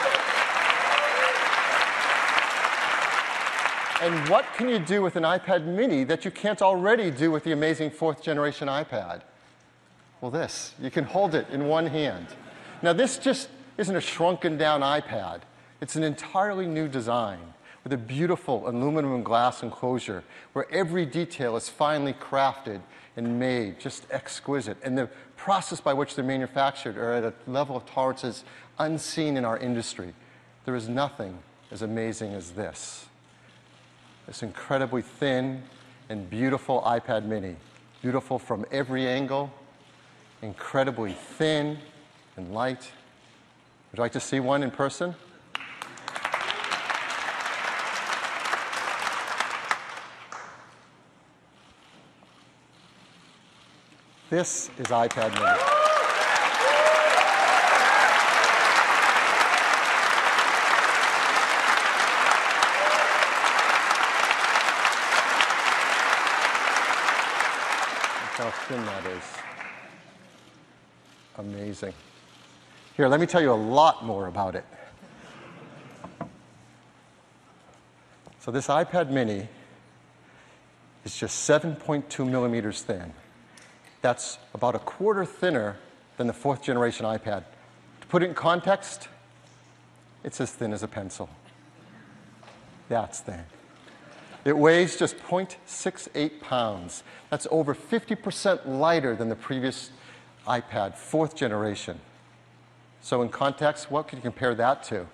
what can you do with an iPad Mini that you can't already do with the amazing 4th generation iPad? Well, this. You can hold it in one hand. Now, this just isn't a shrunken down iPad. It's an entirely new design with a beautiful aluminum glass enclosure where every detail is finely crafted and made, just exquisite. And the process by which they're manufactured are at a level of tolerances unseen in our industry. There is nothing as amazing as this. This incredibly thin and beautiful iPad Mini. Beautiful from every angle, incredibly thin and light. Would you like to see one in person? This is iPad Mini. Look how thin that is. Amazing. Here, let me tell you a lot more about it. So this iPad Mini is just 7.2 millimeters thin. That's about a quarter thinner than the 4th generation iPad. To put it in context, it's as thin as a pencil. That's thin. It weighs just 0.68 pounds. That's over 50% lighter than the previous iPad, 4th generation. So in context, what could you compare that to?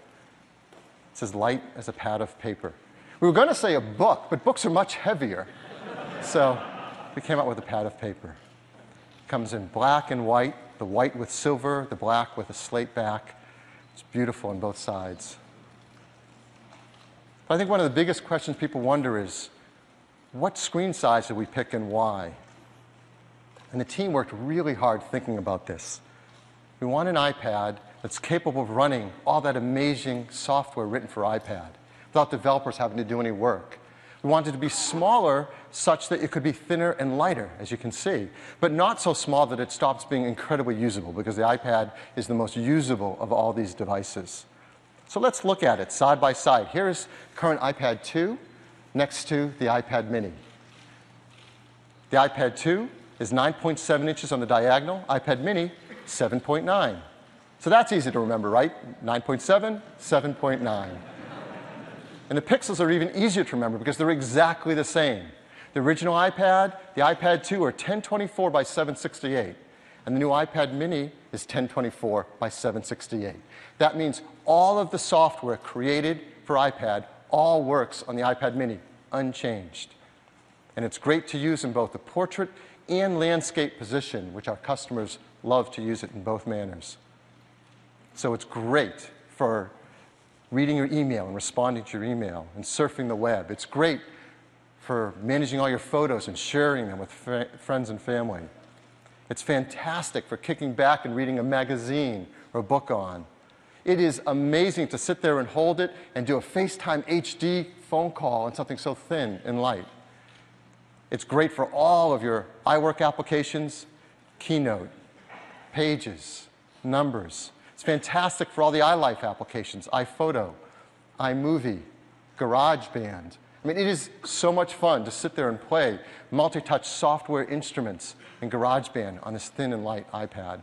It's as light as a pad of paper. We were going to say a book, but books are much heavier. So we came out with a pad of paper. It comes in black and white, the white with silver, the black with a slate back. It's beautiful on both sides. But I think one of the biggest questions people wonder is, what screen size did we pick and why? And the team worked really hard thinking about this. We want an iPad that's capable of running all that amazing software written for iPad without developers having to do any work. We want it to be smaller such that it could be thinner and lighter, as you can see, but not so small that it stops being incredibly usable, because the iPad is the most usable of all these devices. So let's look at it side by side. Here's current iPad 2 next to the iPad Mini. The iPad 2 is 9.7 inches on the diagonal, iPad Mini 7.9. So that's easy to remember, right? 9.7, 7.9. And the pixels are even easier to remember because they're exactly the same. The original iPad, the iPad 2 are 1024 by 768. And the new iPad Mini is 1024 by 768. That means all of the software created for iPad all works on the iPad Mini, unchanged. And it's great to use in both the portrait and landscape position, which our customers love to use it in both manners. So it's great for reading your email and responding to your email and surfing the web. It's great for managing all your photos and sharing them with friends and family. It's fantastic for kicking back and reading a magazine or a book on. It is amazing to sit there and hold it and do a FaceTime HD phone call on something so thin and light. It's great for all of your iWork applications, Keynote, Pages, Numbers. It's fantastic for all the iLife applications, iPhoto, iMovie, GarageBand. I mean, it is so much fun to sit there and play multi-touch software instruments in GarageBand on this thin and light iPad.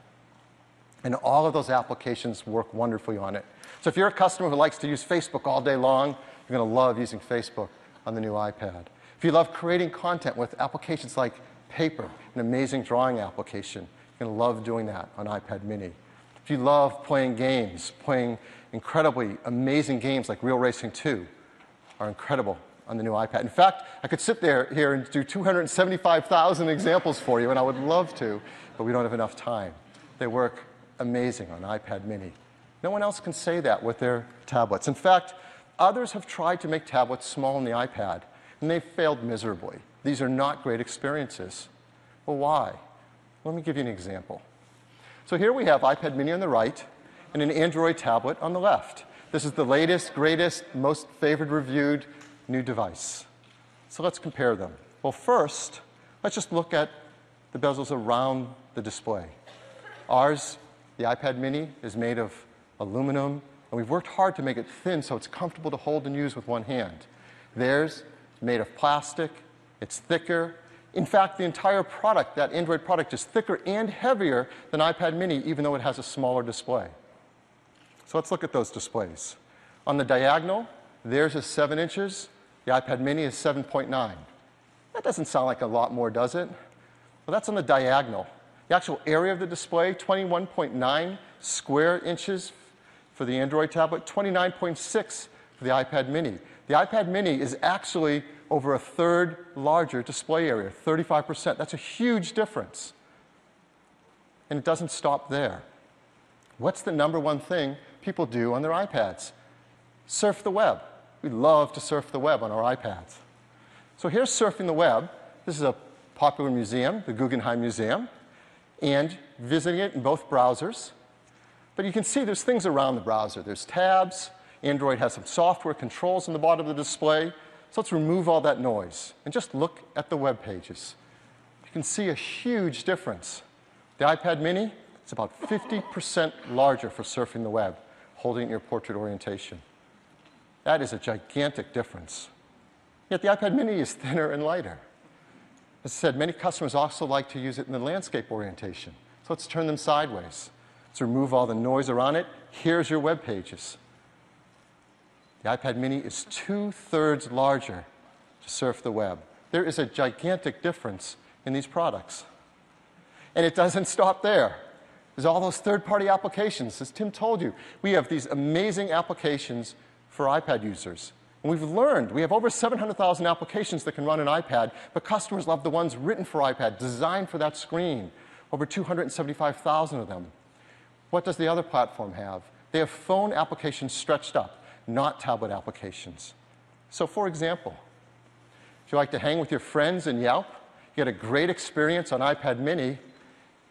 And all of those applications work wonderfully on it. So if you're a customer who likes to use Facebook all day long, you're going to love using Facebook on the new iPad. If you love creating content with applications like Paper, an amazing drawing application, you're going to love doing that on iPad Mini. If you love playing games, playing incredibly amazing games like Real Racing 2 are incredible on the new iPad. In fact, I could sit here and do 275,000 examples for you, and I would love to, but we don't have enough time. They work amazing on iPad mini. No one else can say that with their tablets. In fact, others have tried to make tablets small on the iPad, and they've failed miserably. These are not great experiences. Well, why? Let me give you an example. So here we have iPad mini on the right and an Android tablet on the left. This is the latest, greatest, most favored, reviewed new device. So let's compare them. Well, first, let's just look at the bezels around the display. Ours, the iPad mini, is made of aluminum, and we've worked hard to make it thin so it's comfortable to hold and use with one hand. Theirs is made of plastic, it's thicker. In fact, the entire product, that Android product, is thicker and heavier than iPad mini, even though it has a smaller display. So let's look at those displays. On the diagonal, theirs is 7 inches, the iPad mini is 7.9. That doesn't sound like a lot more, does it? Well, that's on the diagonal. The actual area of the display, 21.9 square inches for the Android tablet, 29.6 for the iPad mini. The iPad mini is actually over a third larger display area, 35%. That's a huge difference. And it doesn't stop there. What's the number one thing people do on their iPads? Surf the web. We love to surf the web on our iPads. So here's surfing the web. This is a popular museum, the Guggenheim Museum, and visiting it in both browsers. But you can see there's things around the browser. There's tabs. Android has some software controls on the bottom of the display. So let's remove all that noise and just look at the web pages. You can see a huge difference. The iPad mini is about 50% larger for surfing the web, holding it in your portrait orientation. That is a gigantic difference. Yet the iPad mini is thinner and lighter. As I said, many customers also like to use it in the landscape orientation. So let's turn them sideways. Let's remove all the noise around it. Here's your web pages. The iPad mini is 2/3 larger to surf the web. There is a gigantic difference in these products. And it doesn't stop there. There's all those third-party applications. As Tim told you, we have these amazing applications for iPad users. And we've learned, we have over 700,000 applications that can run an iPad, but customers love the ones written for iPad, designed for that screen. Over 275,000 of them. What does the other platform have? They have phone applications stretched up, not tablet applications. So for example, if you like to hang with your friends in Yelp, you get a great experience on iPad mini,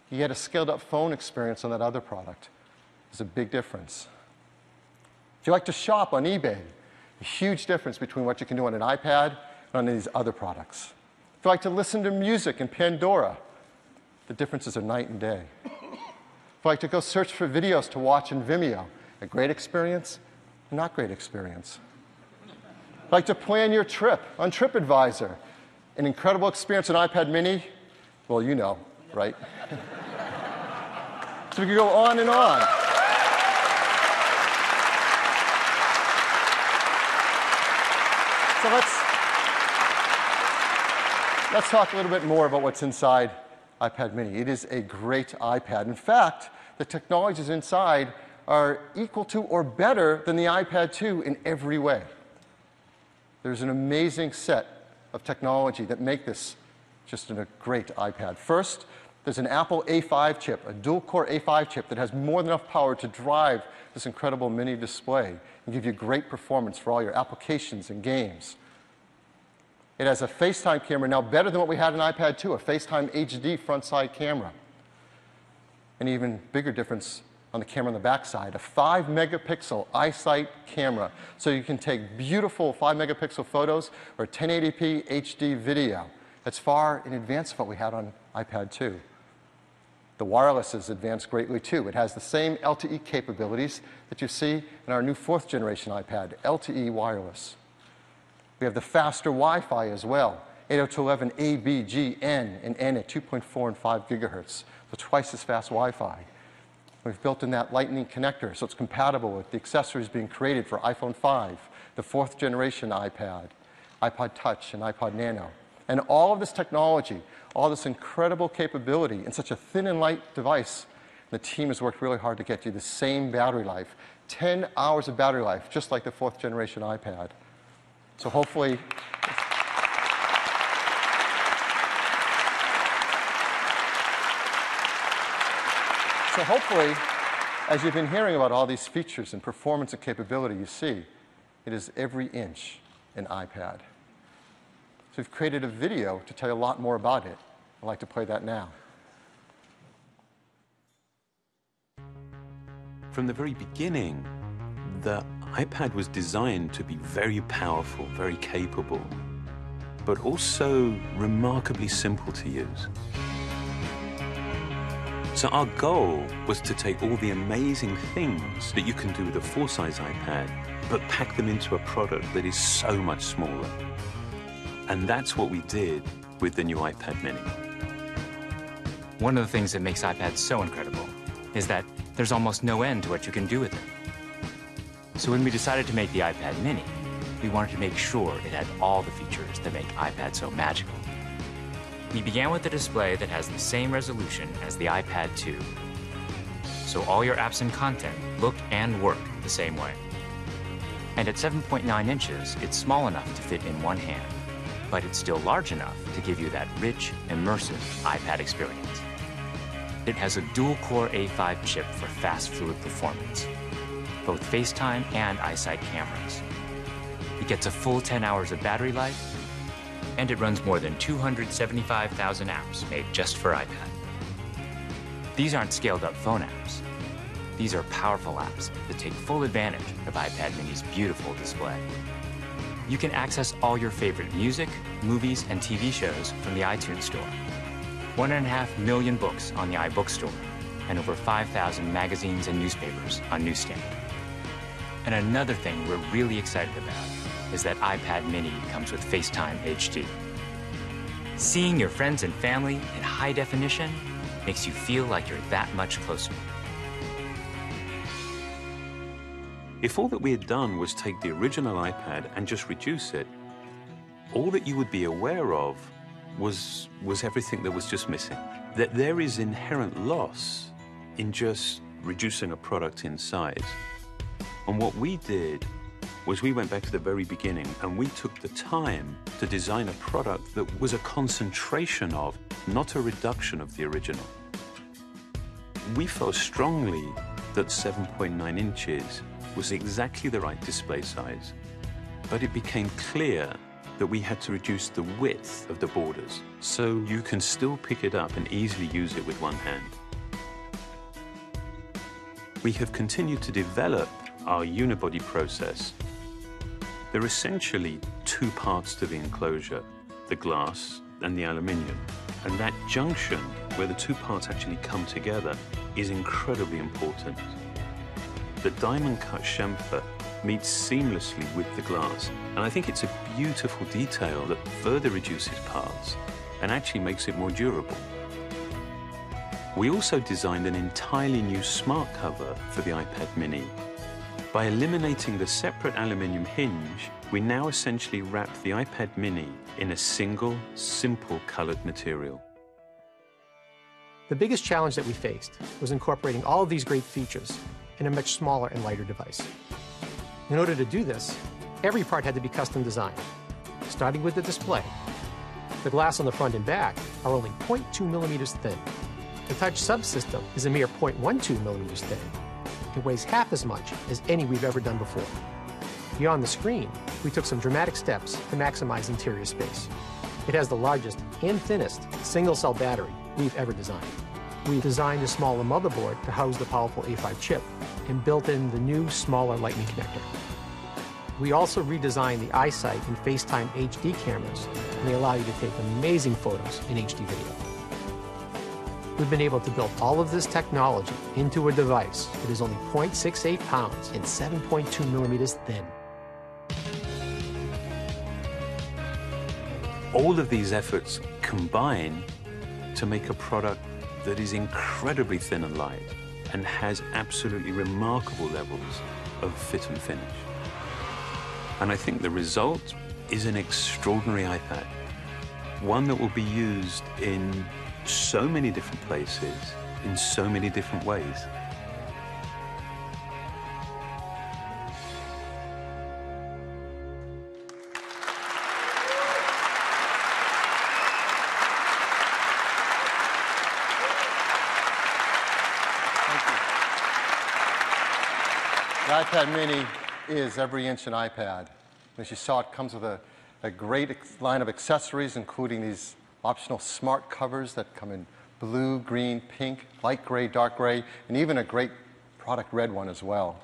you get a scaled-up phone experience on that other product. There's a big difference. If you like to shop on eBay, a huge difference between what you can do on an iPad and on these other products. If you like to listen to music in Pandora, the differences are night and day. If you like to go search for videos to watch in Vimeo, a great experience, a not great experience. If you like to plan your trip on TripAdvisor, an incredible experience on iPad mini, well, you know, right? So we could go on and on. So let's talk a little bit more about what's inside iPad mini. It is a great iPad. In fact, the technologies inside are equal to or better than the iPad 2 in every way. There's an amazing set of technology that make this just a great iPad. First, there's an Apple A5 chip, a dual-core A5 chip that has more than enough power to drive this incredible mini display and give you great performance for all your applications and games. It has a FaceTime camera now better than what we had in iPad 2, a FaceTime HD front-side camera. An even bigger difference on the camera on the back side, a 5-megapixel iSight camera. So you can take beautiful 5-megapixel photos or 1080p HD video. That's far in advance of what we had on iPad 2. The wireless is advanced greatly too. It has the same LTE capabilities that you see in our new 4th generation iPad, LTE wireless. We have the faster Wi-Fi as well, 802.11a, b, g, n, and n at 2.4 and 5 gigahertz, so twice as fast Wi-Fi. We've built in that Lightning connector, so it's compatible with the accessories being created for iPhone 5, the 4th generation iPad, iPod Touch, and iPod Nano. And all of this technology, all this incredible capability in such a thin and light device, the team has worked really hard to get you the same battery life, 10 hours of battery life, just like the 4th generation iPad. So hopefully, as you've been hearing about all these features and performance and capability, you see, it is every inch an iPad. So we've created a video to tell you a lot more about it. I'd like to play that now. From the very beginning, the iPad was designed to be very powerful, very capable, but also remarkably simple to use. So our goal was to take all the amazing things that you can do with a full-size iPad, but pack them into a product that is so much smaller. And that's what we did with the new iPad Mini. One of the things that makes iPads so incredible is that there's almost no end to what you can do with it. So when we decided to make the iPad Mini, we wanted to make sure it had all the features that make iPad so magical. We began with a display that has the same resolution as the iPad 2. So all your apps and content look and work the same way. And at 7.9 inches, it's small enough to fit in one hand, but it's still large enough to give you that rich, immersive iPad experience. It has a dual-core A5 chip for fast, fluid performance, both FaceTime and iSight cameras. It gets a full 10 hours of battery life, and it runs more than 275,000 apps made just for iPad. These aren't scaled-up phone apps. These are powerful apps that take full advantage of iPad Mini's beautiful display. You can access all your favorite music, movies, and TV shows from the iTunes Store. 1.5 million books on the iBook Store, and over 5,000 magazines and newspapers on Newsstand. And another thing we're really excited about is that iPad Mini comes with FaceTime HD. Seeing your friends and family in high definition makes you feel like you're that much closer. If all that we had done was take the original iPad and just reduce it, all that you would be aware of was everything that was just missing. That there is inherent loss in just reducing a product in size. And what we did was we went back to the very beginning and we took the time to design a product that was a concentration of, not a reduction of the original. We felt strongly that 7.9 inches was exactly the right display size, but it became clear that we had to reduce the width of the borders so you can still pick it up and easily use it with one hand. We have continued to develop our unibody process. There are essentially two parts to the enclosure, the glass and the aluminium. And that junction, where the two parts actually come together, is incredibly important. The diamond-cut chamfer meets seamlessly with the glass, and I think it's a beautiful detail that further reduces parts and actually makes it more durable. We also designed an entirely new smart cover for the iPad Mini. By eliminating the separate aluminium hinge, we now essentially wrap the iPad Mini in a single, simple colored material. The biggest challenge that we faced was incorporating all of these great features in a much smaller and lighter device. In order to do this, every part had to be custom designed, starting with the display. The glass on the front and back are only 0.2 millimeters thin. The touch subsystem is a mere 0.12 millimeters thin. It weighs half as much as any we've ever done before. Beyond the screen, we took some dramatic steps to maximize interior space. It has the largest and thinnest single-cell battery we've ever designed. We designed a smaller motherboard to house the powerful A5 chip and built in the new, smaller Lightning connector. We also redesigned the iSight and FaceTime HD cameras, and they allow you to take amazing photos in HD video. We've been able to build all of this technology into a device that is only 0.68 pounds and 7.2 millimeters thin. All of these efforts combine to make a product that is incredibly thin and light and has absolutely remarkable levels of fit and finish. And I think the result is an extraordinary iPad, one that will be used in so many different places, in so many different ways. iPad mini is every inch an iPad. As you saw, it comes with a great line of accessories, including these optional smart covers that come in blue, green, pink, light gray, dark gray, and even a great product red one as well.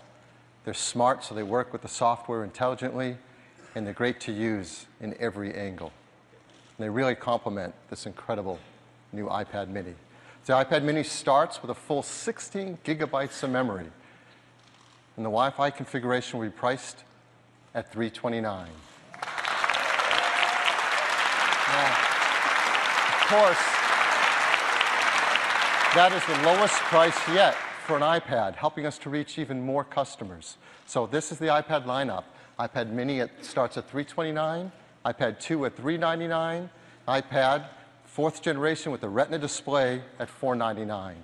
They're smart, so they work with the software intelligently, and they're great to use in every angle. And they really complement this incredible new iPad mini. The iPad mini starts with a full 16 gigabytes of memory, and the Wi-Fi configuration will be priced at $329. Now, of course, that is the lowest price yet for an iPad, helping us to reach even more customers. So this is the iPad lineup. iPad mini starts at $329, iPad 2 at $399, iPad 4th generation with the Retina display at $499.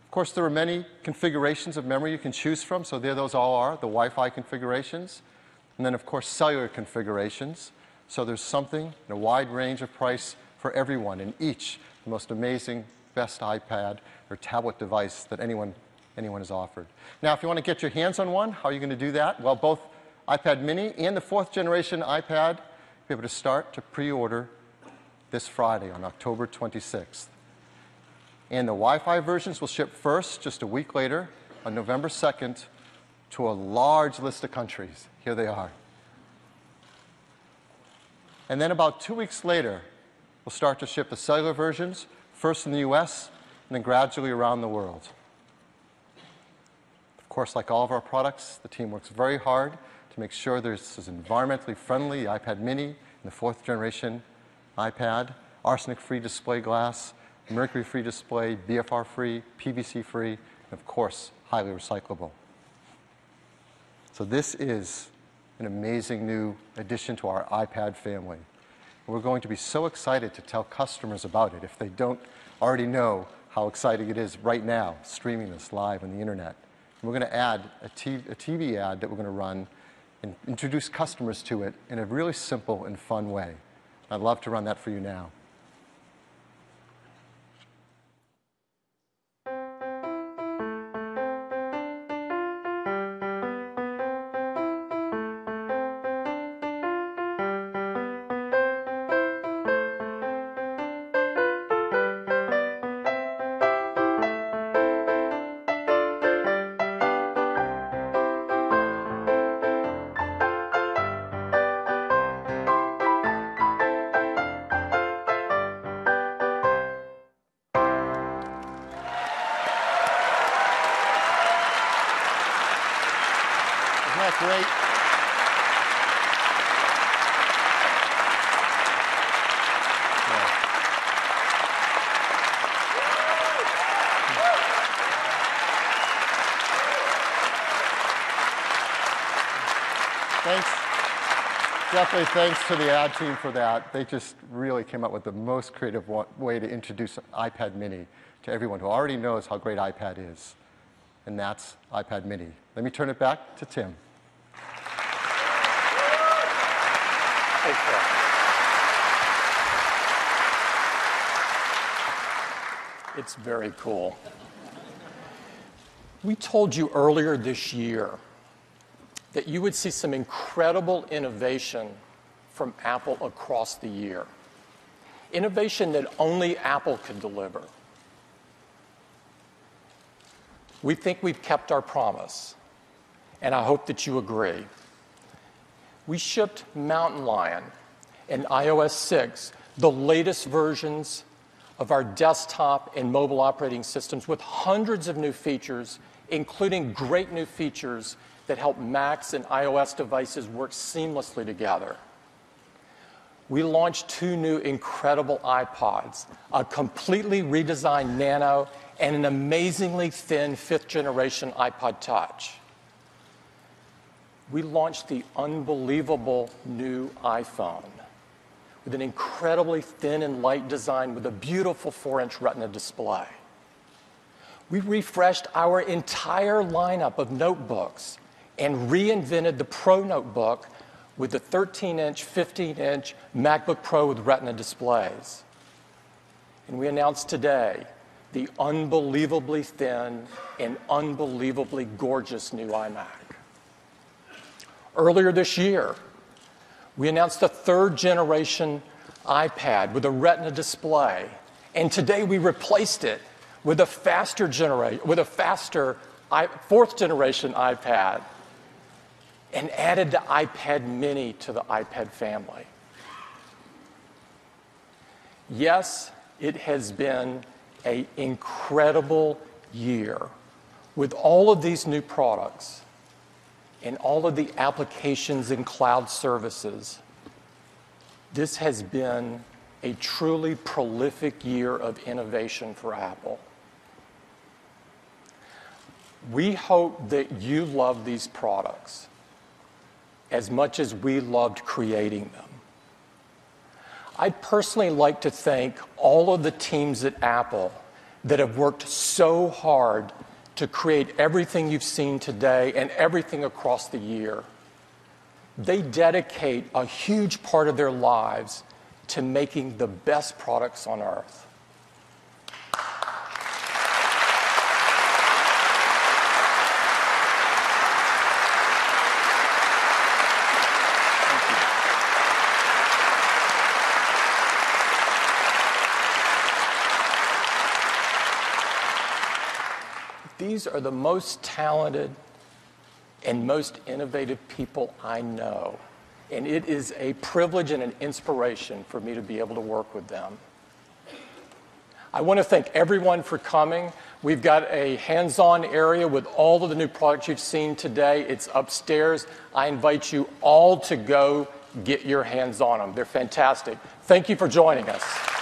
Of course, there are many configurations of memory you can choose from, so there those all are, the Wi-Fi configurations, and then of course cellular configurations. So there's something in a wide range of price for everyone in each, the most amazing, best iPad or tablet device that anyone has offered. Now, if you want to get your hands on one, how are you going to do that? Well, both iPad mini and the 4th generation iPad, you'll be able to start to pre-order this Friday on October 26th. And the Wi-Fi versions will ship first, just a week later, on November 2nd, to a large list of countries. Here they are. And then about 2 weeks later, we'll start to ship the cellular versions, first in the US, and then gradually around the world. Of course, like all of our products, the team works very hard to make sure this is environmentally friendly, the iPad mini and the 4th generation iPad, arsenic-free display glass, mercury-free display, BFR-free, PVC-free, and of course, highly recyclable. So this is an amazing new addition to our iPad family. And we're going to be so excited to tell customers about it if they don't already know how exciting it is right now, streaming this live on the internet. And we're going to add a TV ad that we're going to run and introduce customers to it in a really simple and fun way. I'd love to run that for you now. Isn't that great? Thanks. Definitely thanks to the ad team for that. They just really came up with the most creative way to introduce iPad mini to everyone who already knows how great iPad is. And that's iPad mini. Let me turn it back to Tim. Thanks, Phil. It's very cool. We told you earlier this year that you would see some incredible innovation from Apple across the year. Innovation that only Apple could deliver. We think we've kept our promise, and I hope that you agree. We shipped Mountain Lion and iOS 6, the latest versions of our desktop and mobile operating systems with hundreds of new features, including great new features that help Macs and iOS devices work seamlessly together. We launched 2 new incredible iPods, a completely redesigned Nano and an amazingly thin 5th generation iPod Touch. We launched the unbelievable new iPhone with an incredibly thin and light design with a beautiful 4-inch Retina display. We refreshed our entire lineup of notebooks and reinvented the Pro notebook with the 13-inch, 15-inch MacBook Pro with Retina displays. And we announced today the unbelievably thin and unbelievably gorgeous new iMac. Earlier this year, we announced the 3rd generation iPad with a Retina display, and today we replaced it with a faster 4th generation iPad and added the iPad Mini to the iPad family. Yes, it has been an incredible year with all of these new products and all of the applications and cloud services. This has been a truly prolific year of innovation for Apple. We hope that you love these products as much as we loved creating them. I'd personally like to thank all of the teams at Apple that have worked so hard to create everything you've seen today and everything across the year. They dedicate a huge part of their lives to making the best products on earth. These are the most talented and most innovative people I know, and it is a privilege and an inspiration for me to be able to work with them. I want to thank everyone for coming. We've got a hands-on area with all of the new products you've seen today. It's upstairs. I invite you all to go get your hands on them. They're fantastic. Thank you for joining us.